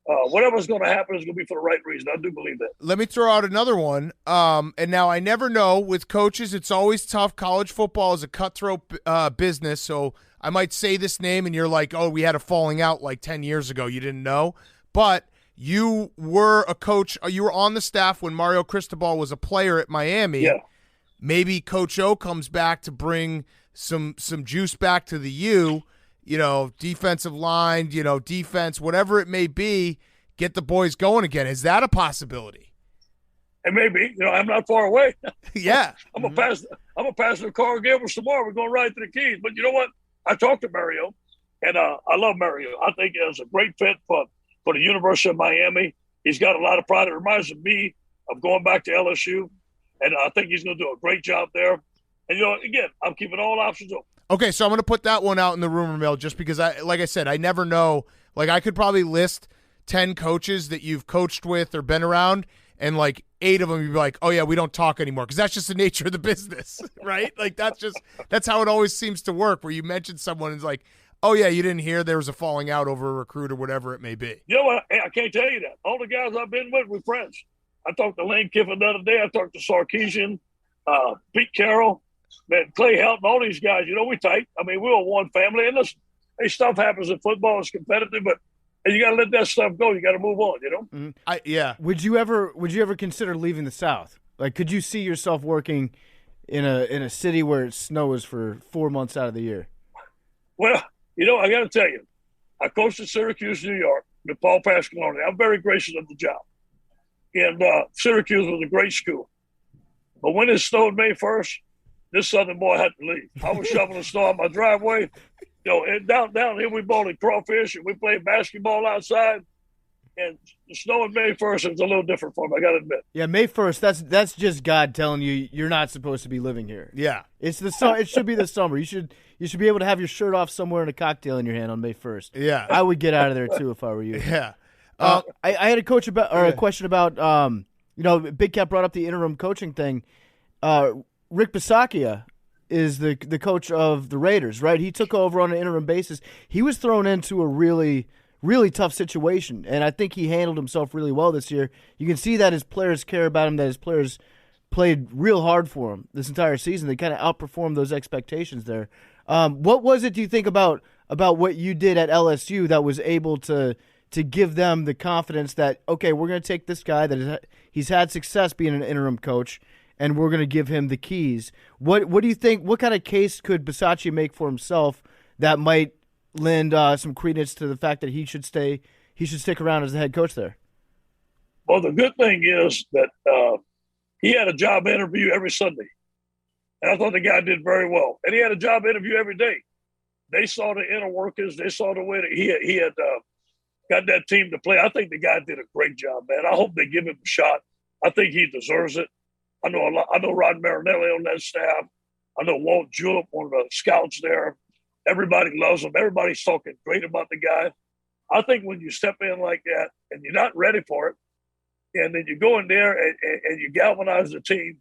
whatever's going to happen is going to be for the right reason. I do believe that. Let me throw out another one. And now I never know with coaches. It's always tough. College football is a cutthroat business. So I might say this name and you're like, oh, we had a falling out like 10 years ago. You didn't know. But you were a coach. You were on the staff when Mario Cristobal was a player at Miami. Yeah. Maybe Coach O comes back to bring some juice back to the U, defensive line, defense, whatever it may be, get the boys going again. Is that a possibility? It may be. I'm not far away. Yeah. I'm gonna pass the Carl Gables tomorrow. We're gonna ride to the Keys. But you know what? I talked to Mario, and I love Mario. I think it's a great fit for the University of Miami. He's got a lot of pride. It reminds me of going back to LSU, and I think he's going to do a great job there. And, again, I'm keeping all options open. Okay, so I'm going to put that one out in the rumor mill just because, like I said, I never know. Like, I could probably list 10 coaches that you've coached with or been around, and, 8 of them you'd be like, oh, yeah, we don't talk anymore because that's just the nature of the business, right? Like, that's how it always seems to work, where you mention someone and it's like, oh, yeah, you didn't hear there was a falling out over a recruit or whatever it may be. You know what? I can't tell you that. All the guys I've been with, we're friends. I talked to Lane Kiffin the other day. I talked to Sarkisian. Pete Carroll, man, Clay Helton, all these guys, we tight. I mean, we're one family. And listen, hey, stuff happens in football. It's competitive, but you got to let that stuff go. You got to move on, Mm-hmm. Yeah. Would you ever consider leaving the South? Like, could you see yourself working in a city where it snows for 4 months out of the year? Well, I got to tell you, I coached at Syracuse, New York, with Paul Pasqualoni. I'm very gracious of the job. And Syracuse was a great school. But when it snowed May 1st, this Southern boy had to leave. I was shoveling snow on my driveway. And down here we bowled crawfish and we played basketball outside. And the snow on May 1st is a little different for me, I got to admit. Yeah, May 1st, that's just God telling you you're not supposed to be living here. Yeah. It should be the summer. You should be able to have your shirt off somewhere and a cocktail in your hand on May 1st. Yeah. I would get out of there too if I were you. Yeah. I had a question about Big Cat brought up the interim coaching thing. Rick Bisaccia is the coach of the Raiders, right? He took over on an interim basis. He was thrown into a really tough situation, and I think he handled himself really well this year. You can see that his players care about him, that his players played real hard for him this entire season. They kind of outperformed those expectations there. What was it, do you think, about what you did at LSU that was able to give them the confidence that, okay, we're going to take this guy that he's had success being an interim coach, and we're going to give him the keys? What do you think? What kind of case could Bisaccia make for himself that might lend some credence to the fact that he should stick around as the head coach there? Well, the good thing is that he had a job interview every Sunday, and I thought the guy did very well. And he had a job interview every day. They saw the inner workings. They saw the way that he had got that team to play. I think the guy did a great job, man. I hope they give him a shot. I think he deserves it. I know Rod Marinelli on that staff. I know Walt Julep, one of the scouts there. Everybody loves him. Everybody's talking great about the guy. I think when you step in like that and you're not ready for it, and then you go in there and you galvanize the team,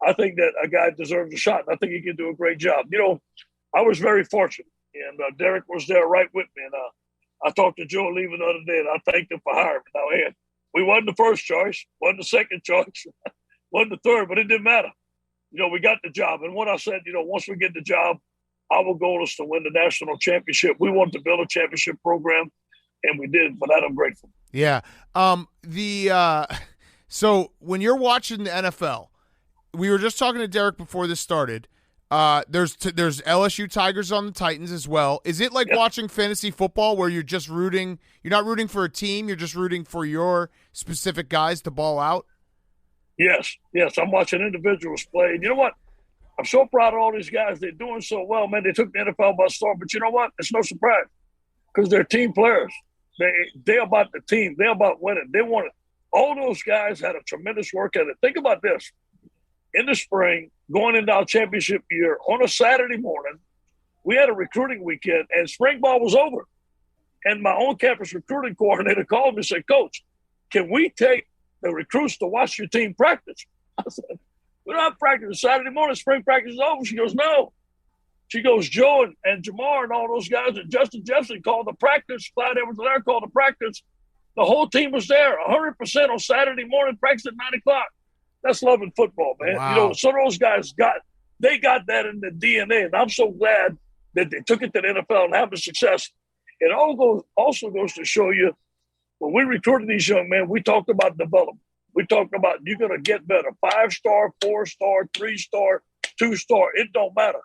I think that a guy deserves a shot. And I think he can do a great job. I was very fortunate, and Derek was there right with me. And I talked to Joe Leaving the other day, and I thanked him for hiring me. Now, we wasn't the first choice, wasn't the second choice, wasn't the third, but it didn't matter. We got the job. And when I said, once we get the job, our goal is to win the national championship. We want to build a championship program, and we did. For that, I'm grateful. Yeah. So when you're watching the NFL, we were just talking to Derek before this started. There's LSU Tigers on the Titans as well. Is it like watching fantasy football where you're just rooting? You're not rooting for a team. You're just rooting for your specific guys to ball out. Yes. I'm watching individuals play. And you know what? I'm so proud of all these guys. They're doing so well, man. They took the NFL by storm. But you know what? It's no surprise because they're team players. They're about the team. They're about winning. They want it. All those guys had a tremendous work ethic. Think about this. In the spring, going into our championship year, on a Saturday morning, we had a recruiting weekend, and spring ball was over. And my on-campus recruiting coordinator called me and said, Coach, can we take the recruits to watch your team practice? I said, we're not practicing Saturday morning. Spring practice is over. She goes, no. She goes, Joe and Jamar and all those guys, and Justin Jefferson called the practice. Clyde Edwards-Helaire called the practice. The whole team was there, 100% on Saturday morning, practice at 9 o'clock. That's loving football, man. Wow. So those guys got that in the DNA, and I'm so glad that they took it to the NFL and having success. It also goes to show you, when we recruited these young men, we talked about development. We talked about you're going to get better. 5-star, 4-star, 3-star, 2-star. It don't matter.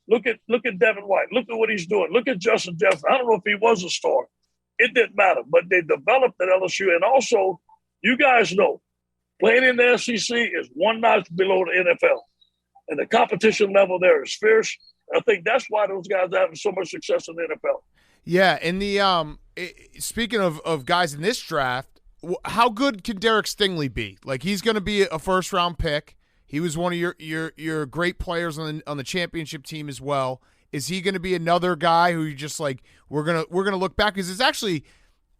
Look at Devin White. Look at what he's doing. Look at Justin Jefferson. I don't know if he was a star. It didn't matter. But they developed at LSU. And also, you guys know, playing in the SEC is one notch below the NFL. And the competition level there is fierce. I think that's why those guys are having so much success in the NFL. Yeah, and speaking of guys in this draft, how good can Derek Stingley be? Like, he's going to be a first-round pick. He was one of your great players on the championship team as well. Is he going to be another guy who you just like we're gonna look back? Because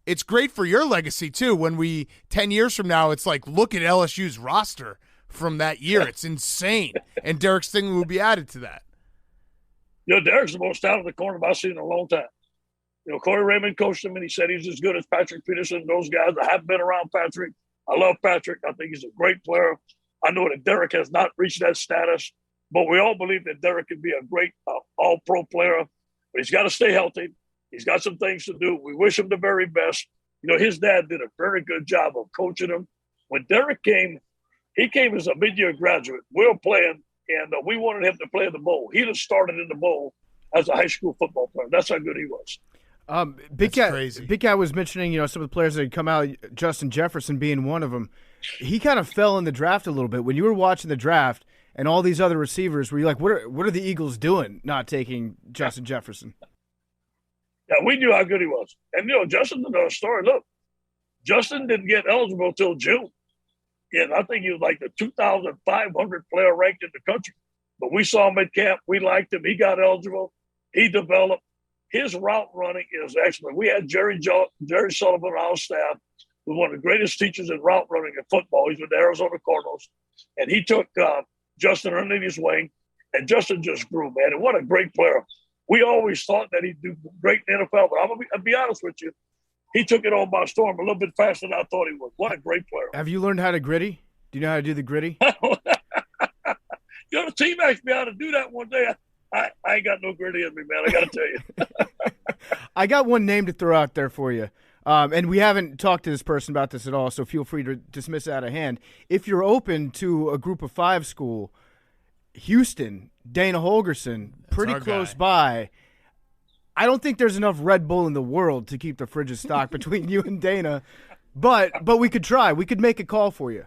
it's great for your legacy too. When 10 years from now, it's like, look at LSU's roster from that year. It's insane, and Derek Stingley will be added to that. Derek's the most talented cornerback I've seen in a long time. Corey Raymond coached him, and he said he's as good as Patrick Peterson. Those guys, I have been around Patrick. I love Patrick. I think he's a great player. I know that Derek has not reached that status, but we all believe that Derek can be a great all-pro player. But he's got to stay healthy. He's got some things to do. We wish him the very best. You know, his dad did a very good job of coaching him. When Derek came, he came as a mid-year graduate. We were playing, and we wanted him to play in the bowl. He'd have started in the bowl as a high school football player. That's how good he was. Big Cat was mentioning, some of the players that had come out, Justin Jefferson being one of them. He kind of fell in the draft a little bit. When you were watching the draft and all these other receivers, were you like, what are the Eagles doing not taking Justin Jefferson? Yeah, we knew how good he was. And, Justin did a story. Look, Justin didn't get eligible till June. And I think he was like the 2,500 player ranked in the country. But we saw him at camp. We liked him. He got eligible. He developed. His route running is excellent. We had Jerry Sullivan on our staff, who's one of the greatest teachers in route running in football. He's with the Arizona Cardinals. And he took Justin underneath his wing, and Justin just grew, man. And what a great player. We always thought that he'd do great in the NFL, but I'll be honest with you. He took it on by storm a little bit faster than I thought he would. What a great player. Have you learned how to gritty? Do you know how to do the gritty? The team asked me how to do that one day. I ain't got no gritty in me, man. I got to tell you. I got one name to throw out there for you. And we haven't talked to this person about this at all, so feel free to dismiss it out of hand. If you're open to a group of five school, Houston, Dana Holgerson, pretty close by. I don't think there's enough Red Bull in the world to keep the fridges stocked between you and Dana, but we could try. We could make a call for you.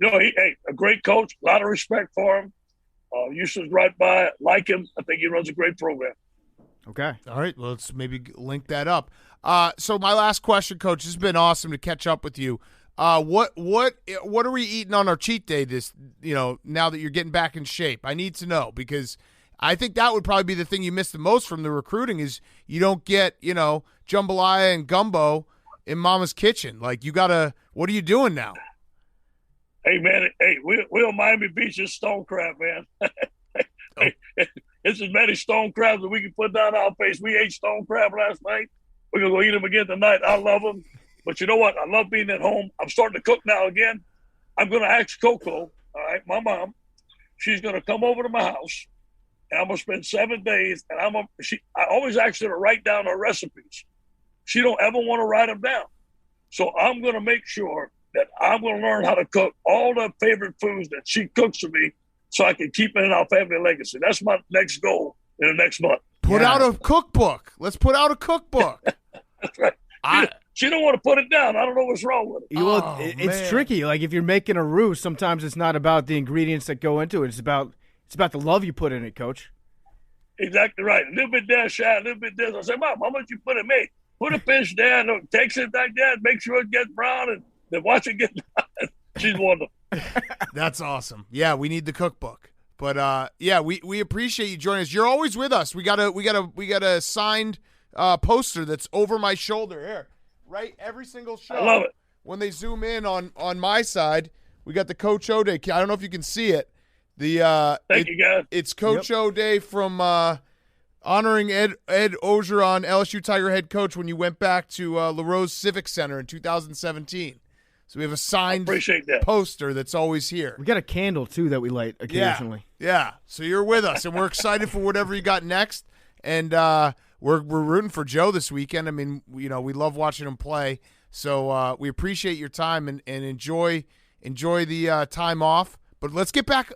A great coach, a lot of respect for him. Houston's right by, like him. I think he runs a great program. Okay. All right. Well, let's maybe link that up. So my last question, Coach, it's been awesome to catch up with you. What are we eating on our cheat day now that you're getting back in shape? I need to know, because I think that would probably be the thing you miss the most from the recruiting is you don't get, jambalaya and gumbo in Mama's kitchen. Like, what are you doing now? Hey, man, we on Miami Beach. It's stone crab, man. It's as many stone crabs that we can put down our face. We ate stone crab last night. We're going to go eat them again tonight. I love them. But you know what? I love being at home. I'm starting to cook now again. I'm going to ask Coco, all right, my mom, she's going to come over to my house, and I'm going to spend 7 days, and I always ask her to write down her recipes. She don't ever want to write them down. So I'm going to make sure that I'm going to learn how to cook all the favorite foods that she cooks for me so I can keep it in our family legacy. That's my next goal in the next month. Put out a cookbook. Let's put out a cookbook. That's right. She don't want to put it down. I don't know what's wrong with it. It's tricky. Like, if you're making a roux, sometimes it's not about the ingredients that go into it. It's about the love you put in it, Coach. Exactly right. A little bit there, shy, a little bit there. I say, Mom, how much you put in me? Put a fish there, takes it like that, make sure it gets brown, and then watch it get done. She's wonderful. That's awesome. Yeah, we need the cookbook. But we appreciate you joining us. You're always with us. We got a signed poster that's over my shoulder here, right? Every single show. I love it. When they zoom in on my side, we got the Coach O Day. I don't know if you can see it. Thank you, guys. It's Coach O Day from honoring Ed Ogeron, LSU Tiger head coach, when you went back to LaRose Civic Center in 2017. So we have a signed poster that's always here. We got a candle, too, that we light occasionally. Yeah. So you're with us, and we're excited for whatever you got next. And we're rooting for Joe this weekend. I mean, we love watching him play. So we appreciate your time and enjoy the time off. But let's get back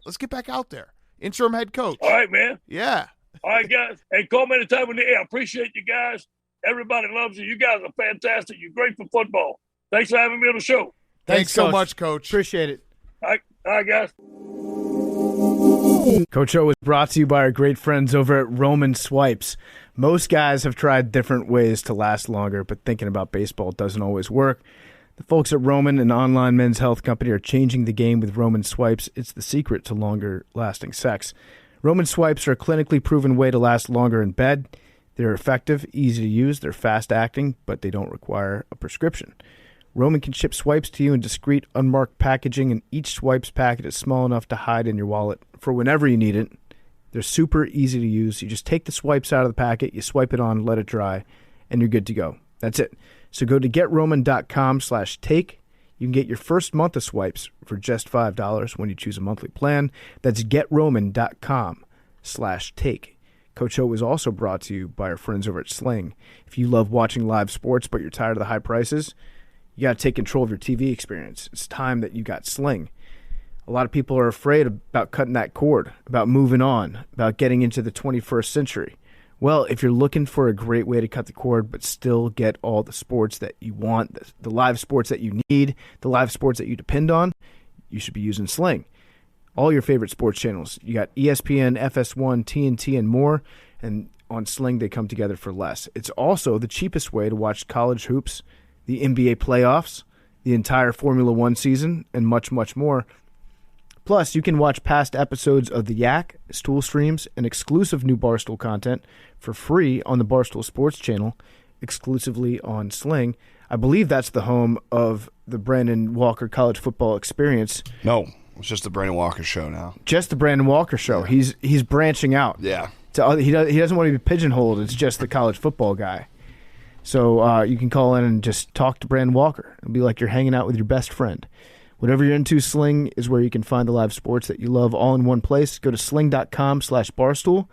out there. Interim head coach. All right, man. Yeah. All right, guys. Hey, call me anytime in the air. I appreciate you guys. Everybody loves you. You guys are fantastic. You're great for football. Thanks for having me on the show. Thanks so much, Coach. Appreciate it. All right, guys. Coach O was brought to you by our great friends over at Roman Swipes. Most guys have tried different ways to last longer, but thinking about baseball doesn't always work. The folks at Roman, an online men's health company, are changing the game with Roman Swipes. It's the secret to longer-lasting sex. Roman Swipes are a clinically proven way to last longer in bed. They're effective, easy to use, they're fast-acting, but they don't require a prescription. Roman can ship swipes to you in discreet, unmarked packaging, and each swipes packet is small enough to hide in your wallet for whenever you need it. They're super easy to use. You just take the swipes out of the packet, you swipe it on, let it dry, and you're good to go. That's it. So go to GetRoman.com/take. You can get your first month of swipes for just $5 when you choose a monthly plan. That's GetRoman.com/take. Coach O is also brought to you by our friends over at Sling. If you love watching live sports but you're tired of the high prices, you got to take control of your TV experience. It's time that you got Sling. A lot of people are afraid about cutting that cord, about moving on, about getting into the 21st century. Well, if you're looking for a great way to cut the cord but still get all the sports that you want, the live sports that you need, the live sports that you depend on, you should be using Sling. All your favorite sports channels. You got ESPN, FS1, TNT, and more. And on Sling, they come together for less. It's also the cheapest way to watch college hoops, the NBA playoffs, the entire Formula One season, and much, much more. Plus, you can watch past episodes of The Yak, Stool Streams, and exclusive new Barstool content for free on the Barstool Sports channel, exclusively on Sling. I believe that's the home of the Brandon Walker College Football Experience. No, it's just the Brandon Walker Show now. Just the Brandon Walker Show. Yeah. He's branching out. Yeah. He doesn't want to be pigeonholed. It's just the college football guy. So you can call in and just talk to Brandon Walker. It'll be like you're hanging out with your best friend. Whatever you're into, Sling is where you can find the live sports that you love all in one place. Go to sling.com/barstool.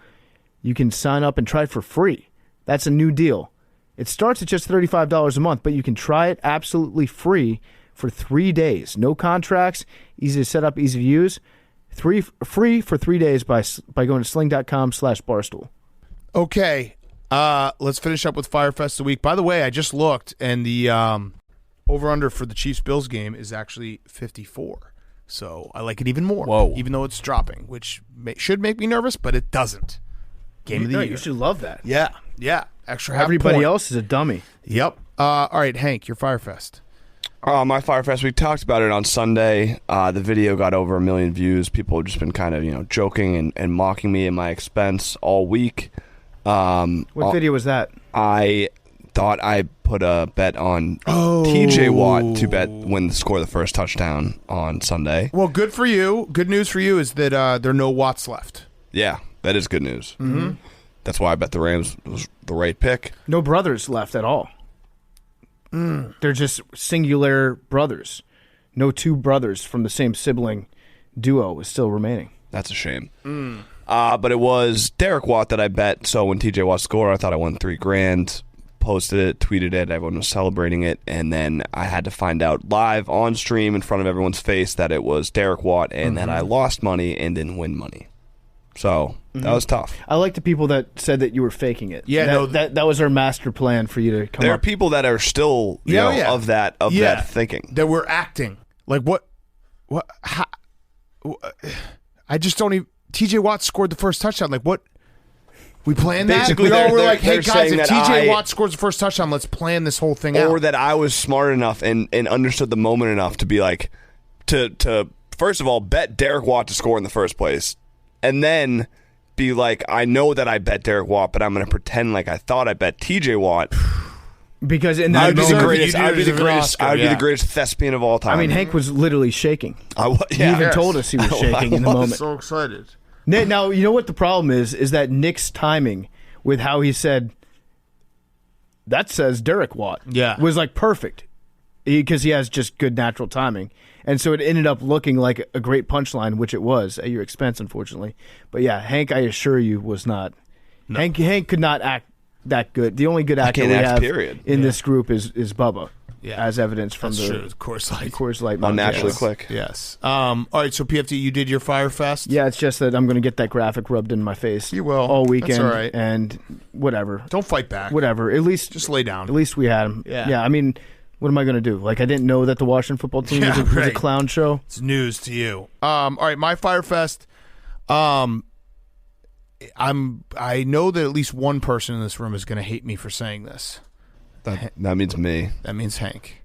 You can sign up and try it for free. That's a new deal. It starts at just $35 a month, but you can try it absolutely free for 3 days. No contracts, easy to set up, easy to use. Free for 3 days by going to sling.com/barstool. Okay, let's finish up with Firefest of the week. By the way, I just looked, and the over-under for the Chiefs-Bills game is actually 54. So I like it even more. Whoa. Even though it's dropping, which should make me nervous, but it doesn't. Game of the year. You should love that. Yeah. Extra half Everybody point. else is a dummy. Yep. All right, Hank, your Firefest. My Firefest, we talked about it on Sunday. The video got over 1 million views. People have just been kind of, joking and mocking me at my expense all week. What video was that? I thought I put a bet on TJ Watt to score the first touchdown on Sunday. Well, good for you. Good news for you is that there are no Watts left. Yeah, that is good news. Mm-hmm. That's why I bet the Rams was the right pick. No brothers left at all. They're just singular brothers. No two brothers from the same sibling duo is still remaining. That's a shame. But it was Derek Watt that I bet. So when TJ Watt scored, I thought I won $3,000. Posted it, tweeted it, everyone was celebrating it, and then I had to find out live on stream in front of everyone's face that it was Derek Watt and that I lost money and didn't win money. So that was tough. I like the people that said that you were faking it. Yeah, that was our master plan for you to come There up. are people that are still of that thinking. That we're acting. Like what how, I just don't even TJ Watt scored the first touchdown. Like what? We planned that? Basically, we're like, hey, guys, if TJ Watt Watt scores the first touchdown, let's plan this whole thing out. Or that I was smart enough and understood the moment enough to be like, to first of all, bet Derek Watt to score in the first place. And then be like, I know that I bet Derek Watt, but I'm going to pretend like I thought I bet TJ Watt. Because in that I'd be the moment, greatest thespian of all time. I mean, Hank was literally shaking. He even told us he was shaking in the moment. So excited. Now, you know what the problem is that Nick's timing with how he said, that says Derek Watt, was like perfect because he has just good natural timing. And so it ended up looking like a great punchline, which it was at your expense, unfortunately. But yeah, Hank, I assure you, was not. No. Hank could not act that good. The only good actor we have in this group is Bubba. Yeah. As evidence from the Coors Light. Unnaturally quick. Yes. All right, so PFT, you did your Firefest? Yeah, it's just that I'm going to get that graphic rubbed in my face. You will. All weekend. That's all right. And whatever. Don't fight back. Whatever. At least. Just lay down. At least we had him. Yeah. I mean, what am I going to do? Like, I didn't know that the Washington football team was a clown show. It's news to you. All right, my Firefest. I know that at least one person in this room is going to hate me for saying this. That means me. That means Hank.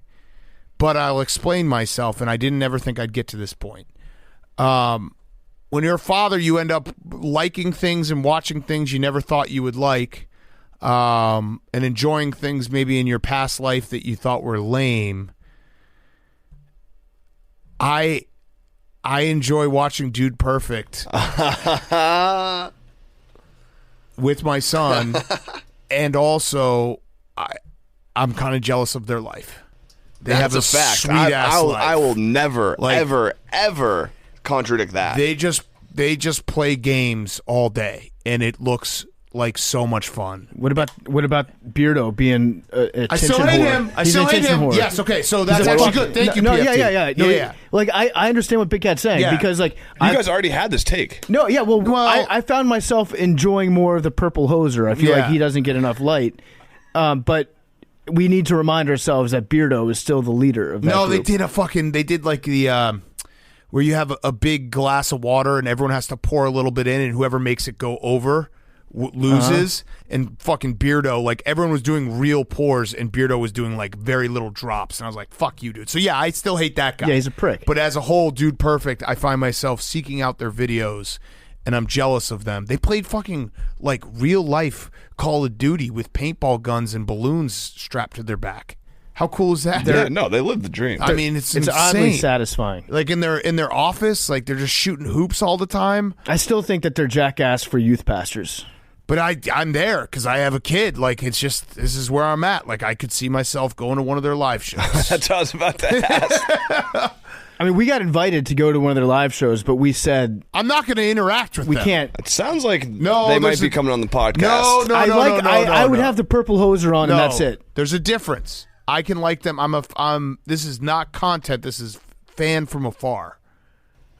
But I'll explain myself, and I didn't ever think I'd get to this point. When you're a father, you end up liking things and watching things you never thought you would like, and enjoying things maybe in your past life that you thought were lame. I enjoy watching Dude Perfect with my son, and also I'm kind of jealous of their life. They have a fact. sweet ass life. I will never, ever contradict that. They just play games all day, and it looks like so much fun. What about Beardo being a I still hate him. I still hate him. Whore. Yes, okay, so that's actually good. Thank you, No, PFT. yeah. Like I understand what Big Cat's saying because like you guys already had this take. No, yeah. Well, I found myself enjoying more of the purple hoser. I feel like he doesn't get enough light, but we need to remind ourselves that Beardo is still the leader of that group. They did like the where you have a big glass of water and everyone has to pour a little bit in, and whoever makes it go over loses. And fucking Beardo, like everyone was doing real pours and Beardo was doing like very little drops, and I was like, fuck you, dude. So yeah, I still hate that guy. Yeah, he's a prick. But as a whole, Dude Perfect, I find myself seeking out their videos and I'm jealous of them. They played fucking like real life Call of Duty with paintball guns and balloons strapped to their back. How cool is that? Yeah, no, they live the dream. I mean, it's oddly satisfying. Like in their office, like they're just shooting hoops all the time. I still think that they're jackass for youth pastors. But I'm there because I have a kid. Like it's just this is where I'm at. Like I could see myself going to one of their live shows. That's what I was about to ask. I mean, we got invited to go to one of their live shows, but we said I'm not going to interact with them. We can't. It sounds like they might be coming on the podcast. I would have the purple hoser on, and that's it. There's a difference. I can like them. This is not content. This is fan from afar.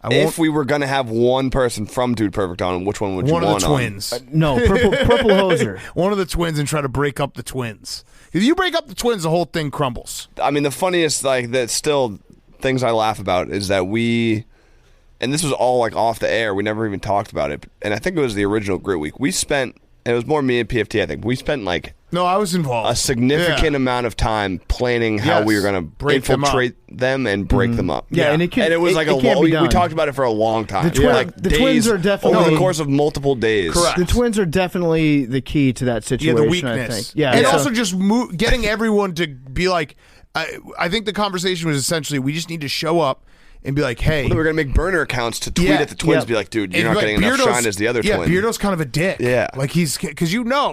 If we were going to have one person from Dude Perfect on, which one would you want on? One of the twins. No, purple hoser. One of the twins and try to break up the twins. If you break up the twins, the whole thing crumbles. I mean, the funniest, like, that still things I laugh about is that and this was all, like, off the air. We never even talked about it. And I think it was the original Grit Week. It was more me and PFT, I think. We spent, like... No, I was involved. A significant amount of time planning how we were going to infiltrate them and break them up. Yeah, and it was like we talked about it for a long time. The twins are definitely... Over the course of multiple days. Correct. The twins are definitely the key to that situation, the weakness. I think. Yeah, and also just getting everyone to be like... I think the conversation was essentially, we just need to show up and be like, hey. We're going to make burner accounts to tweet at the twins, be like, dude, you're not getting enough shine as the other twin. Yeah, Beardo's kind of a dick. Yeah. Like because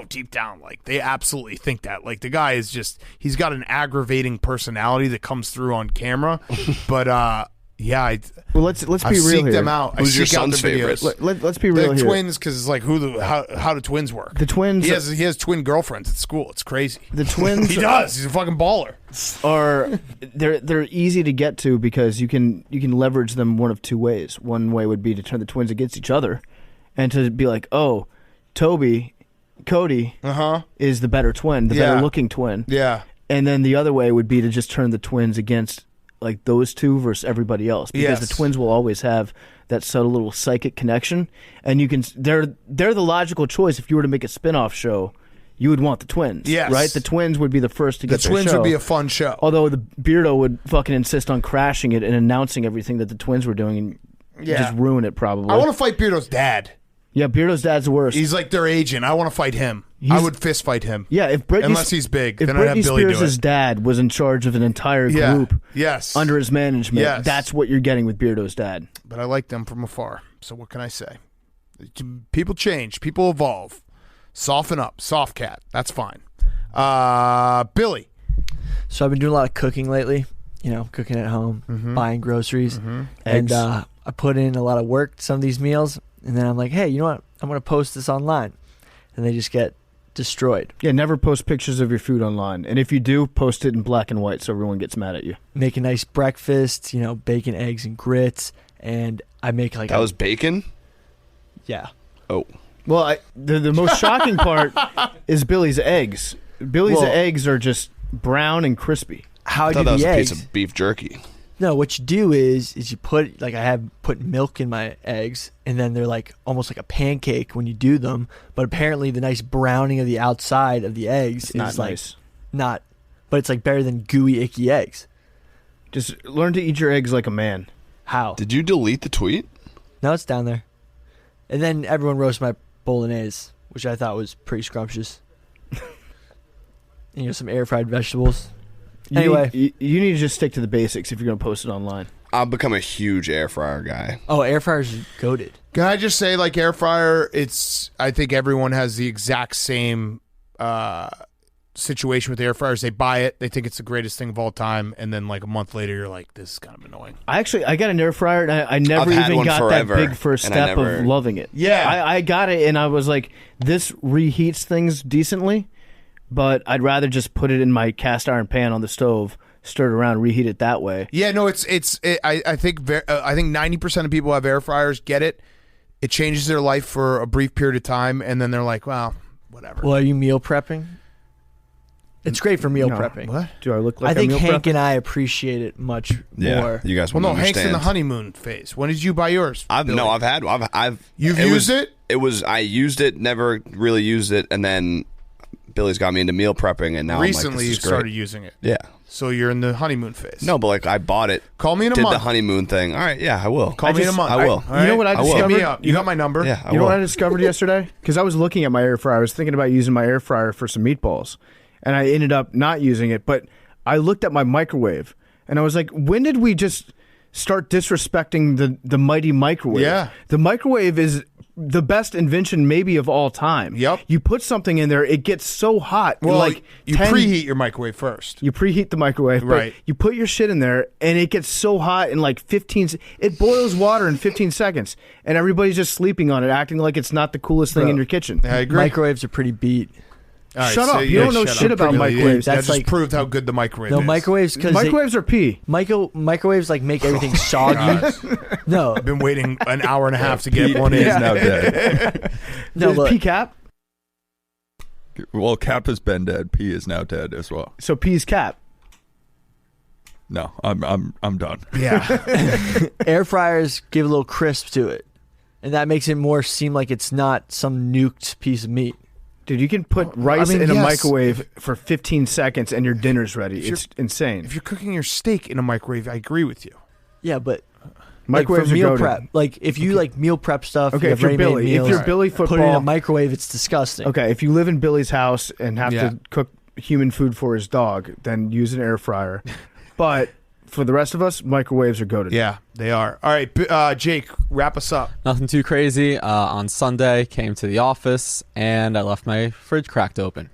deep down, like they absolutely think that. Like the guy is he's got an aggravating personality that comes through on camera. But well, let's be real seek here. them out. Who's your seek out son's their favorite? videos. Let's be real the here. Twins, because it's like how do twins work? The twins. He has twin girlfriends at school. It's crazy. The twins. He does. He's a fucking baller. They're easy to get to because you can leverage them one of two ways. One way would be to turn the twins against each other, and to be like, oh, Cody is the better twin, the better looking twin. Yeah. And then the other way would be to just turn the twins against like those two versus everybody else, because the twins will always have that subtle little psychic connection, and they're the logical choice. If you were to make a spin-off show, you would want the twins, right? The twins would be the first to get the twins show. would be a fun show. Although the Beardo would fucking insist on crashing it and announcing everything that the twins were doing and just ruin it probably. I want to fight Beardo's dad. Yeah, Beardo's dad's the worst. He's like their agent. I want to fight him. I would fist fight him. Yeah, unless he's big, if then I'd have Billy do it. Spears' dad was in charge of an entire group, under his management, that's what you're getting with Beardo's dad. But I like them from afar. So what can I say? People change. People evolve. Soften up. Soft cat. That's fine. Billy. So I've been doing a lot of cooking lately. Cooking at home, buying groceries, and I put in a lot of work to some of these meals. And then I'm like, hey, you know what? I'm going to post this online. And they just get destroyed. Yeah, never post pictures of your food online. And if you do, post it in black and white so everyone gets mad at you. Make a nice breakfast, bacon, eggs, and grits. And I make like... That was bacon? Yeah. Oh. Well, the most shocking part is Billy's eggs. Billy's eggs are just brown and crispy. How I do thought that was the a eggs? piece of beef jerky. No, what you do is you put, like I have put milk in my eggs, and then they're like almost like a pancake when you do them, but apparently the nice browning of the outside of the eggs is not like nice. But it's like better than gooey, icky eggs. Just learn to eat your eggs like a man. How? Did you delete the tweet? No, it's down there. And then everyone roasts my bolognese, which I thought was pretty scrumptious. Some air fried vegetables. Anyway, you need to just stick to the basics if you're going to post it online. I've become a huge air fryer guy. Oh, air fryer's goated. Can I just say, like, air fryer, I think everyone has the exact same situation with air fryers. They buy it, they think it's the greatest thing of all time, and then like a month later, you're like, this is kind of annoying. I got an air fryer, and I never even got that big first step of loving it. Yeah. I got it, and I was like, this reheats things decently, but I'd rather just put it in my cast iron pan on the stove, stir it around, reheat it that way. Yeah, no, I think 90% of people who have air fryers get it. It changes their life for a brief period of time, and then they're like, well, whatever. Well, are you meal prepping? It's great for meal prepping. What? Do I look like I think a meal Hank prepper? and I appreciate it much more. You guys Well, wouldn't no, Hank's in understand. the honeymoon phase. When did you buy yours? I've You've used it? I used it, never really used it, and then Billy's got me into meal prepping, and now Recently I'm you like, started using it. Yeah. So you're in the honeymoon phase. No, but like I bought it. Call me in a did month. the honeymoon thing. All right, yeah, I will. Call me in a month. I will. All right? You know what I discovered? Hit me up. You got my number. Yeah, You know what I discovered yesterday? Because I was looking at my air fryer. I was thinking about using my air fryer for some meatballs, and I ended up not using it. But I looked at my microwave, and I was like, when did we just start disrespecting the mighty microwave? Yeah. The microwave is the best invention maybe of all time. Yep. You put something in there, it gets so hot. Well, like you preheat your microwave first. You preheat the microwave, Right. but you put your shit in there, and it gets so hot in like 15. It boils water in 15 seconds, and everybody's just sleeping on it, acting like it's not the coolest thing in your kitchen. I agree. Microwaves are pretty beat. All right, Shut so up. You don't know shit about microwaves. That That's just like- proved how good the microwave No, is. microwaves because Microwaves are pee. microwaves like make everything soggy. No, I've been waiting an hour and a half to get one He in. is now dead. no, Is look, pee cap? Well, Cap has been dead. P is now dead as well. So pee's cap. No, I'm done. Yeah. air fryers give a little crisp to it, and that makes it more seem like it's not some nuked piece of meat. Dude, you can put rice I mean, in a yes. microwave for 15 seconds and your dinner's ready. It's insane. If you're cooking your steak in a microwave, I agree with you. Yeah, but Microwaves like for are meal goated. prep, like if you like meal prep stuff, Okay, you if have you're ready-made Billy, meals, if you're Billy put it in a football, microwave, it's disgusting. okay, if you live in Billy's house and have Yeah. to cook human food for his dog, then use an air fryer. But for the rest of us, microwaves are goated. Yeah, they are. All right, Jake, wrap us up. Nothing too crazy. On Sunday, came to the office and I left my fridge cracked open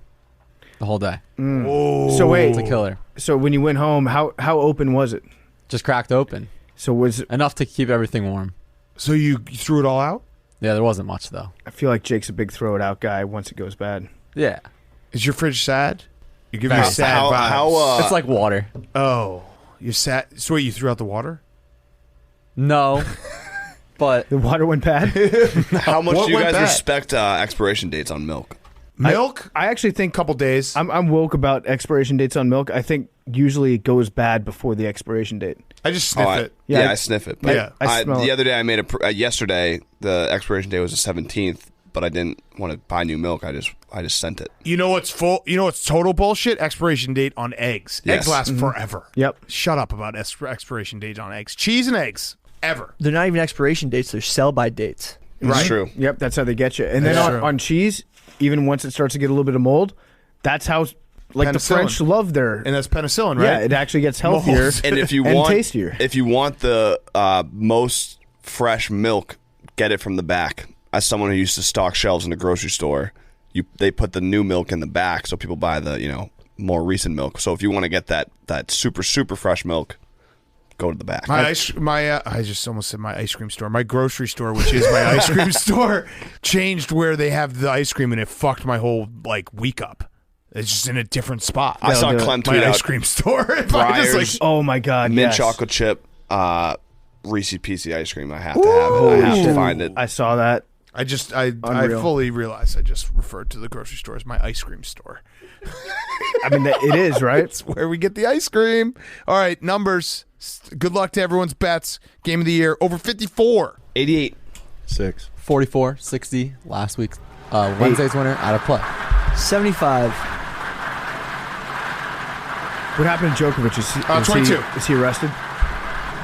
the whole day. So wait, It's a killer. so when you went home, how open was it? Just cracked open. So was Enough to keep everything warm. So you threw it all out? Yeah, there wasn't much though. I feel like Jake's a big throw it out guy once it goes bad. Yeah. Is your fridge sad? You're giving me No. sad vibes. It's like water. Oh, you're sad. So wait, you threw out the water? No. But The water went bad. How much What do you went guys bad? respect expiration dates on milk? Milk? I actually think Couple days. I'm woke about expiration dates on milk. I think usually it goes bad before the expiration date. I just sniff it. Yeah, I sniff it. But Yeah. I smell the it. other day I made yesterday the expiration date was the 17th, but I didn't want to buy new milk. I just sent it. You know what's full? You know what's total bullshit? Expiration date on eggs. Yes. Eggs last forever. Yep. Shut up about expiration date on eggs. Cheese and eggs. Ever. They're not even expiration dates; they're sell-by dates. It's true. Yep, that's how they get you. And then That's true. on cheese, even once it starts to get a little bit of mold, that's how like the Penicillin. French love their And that's penicillin, right? yeah, it actually gets healthier Mold. And if you and want tastier. if you want the most fresh milk, get it from the back. As someone who used to stock shelves in a grocery store, they put the new milk in the back, so people buy the more recent milk. So if you want to get that super fresh milk, go to the back. I just almost said my ice cream store. My grocery store, which is my ice cream store, changed where they have the ice cream, and it fucked my whole week up. It's just in a different spot. I saw do it. Clem my tweet ice out cream store. If I Briar's just, Oh my god, mint yes. chocolate chip Reese's Pieces ice cream. I have to have it. I have to find it. I saw that. I Unreal. fully realized I just referred to the grocery store as my ice cream store. I mean, it is, right? It's where we get the ice cream. All right, numbers. Good luck to everyone's bets. Game of the year over 54. 88. 6. 44, 60 last week's Wednesday's winner out of play. 75. What happened to Djokovic? Is he, 22. Is he arrested?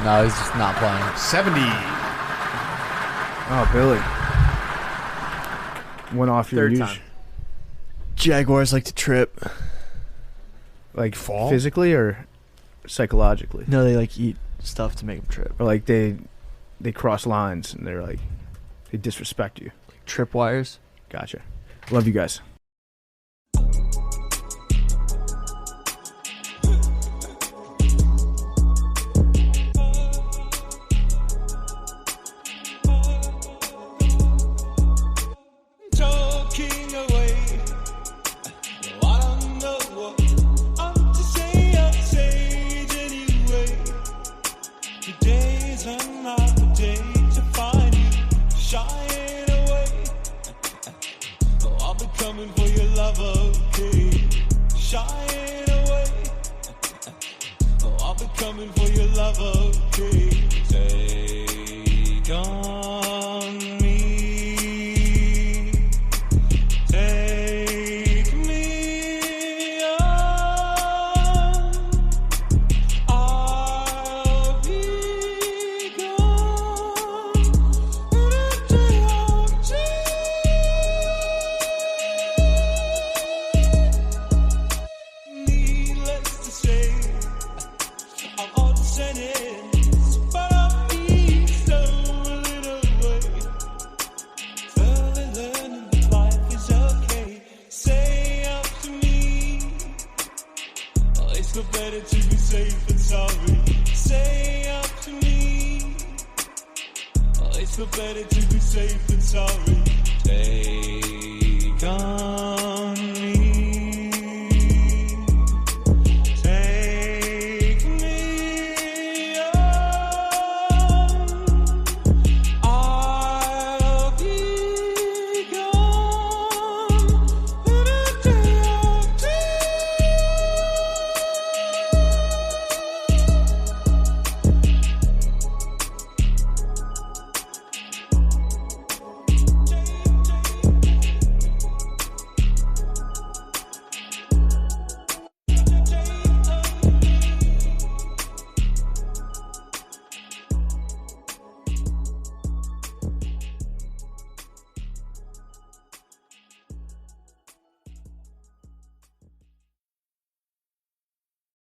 No, he's just not playing. 70. Oh, Billy. Went off your Third huge. time. Jaguars like to trip. Like Fall? physically or psychologically? No, they like eat stuff to make them trip. Or like they cross lines and they're like they disrespect you. Like trip wires. Gotcha. Love you guys. shying away. Oh, I'll be coming for your love, okay? Shying away. Oh, I'll be coming for your love, okay? Take on me. Take me on. I'll be gone. Needless to say, I'm on sentence, but I'll be stolen away. Early learning that life is okay. Say up to me. Oh, it's no better to be safe than sorry. Say up to me. Oh, it's no better to be safe than sorry. Take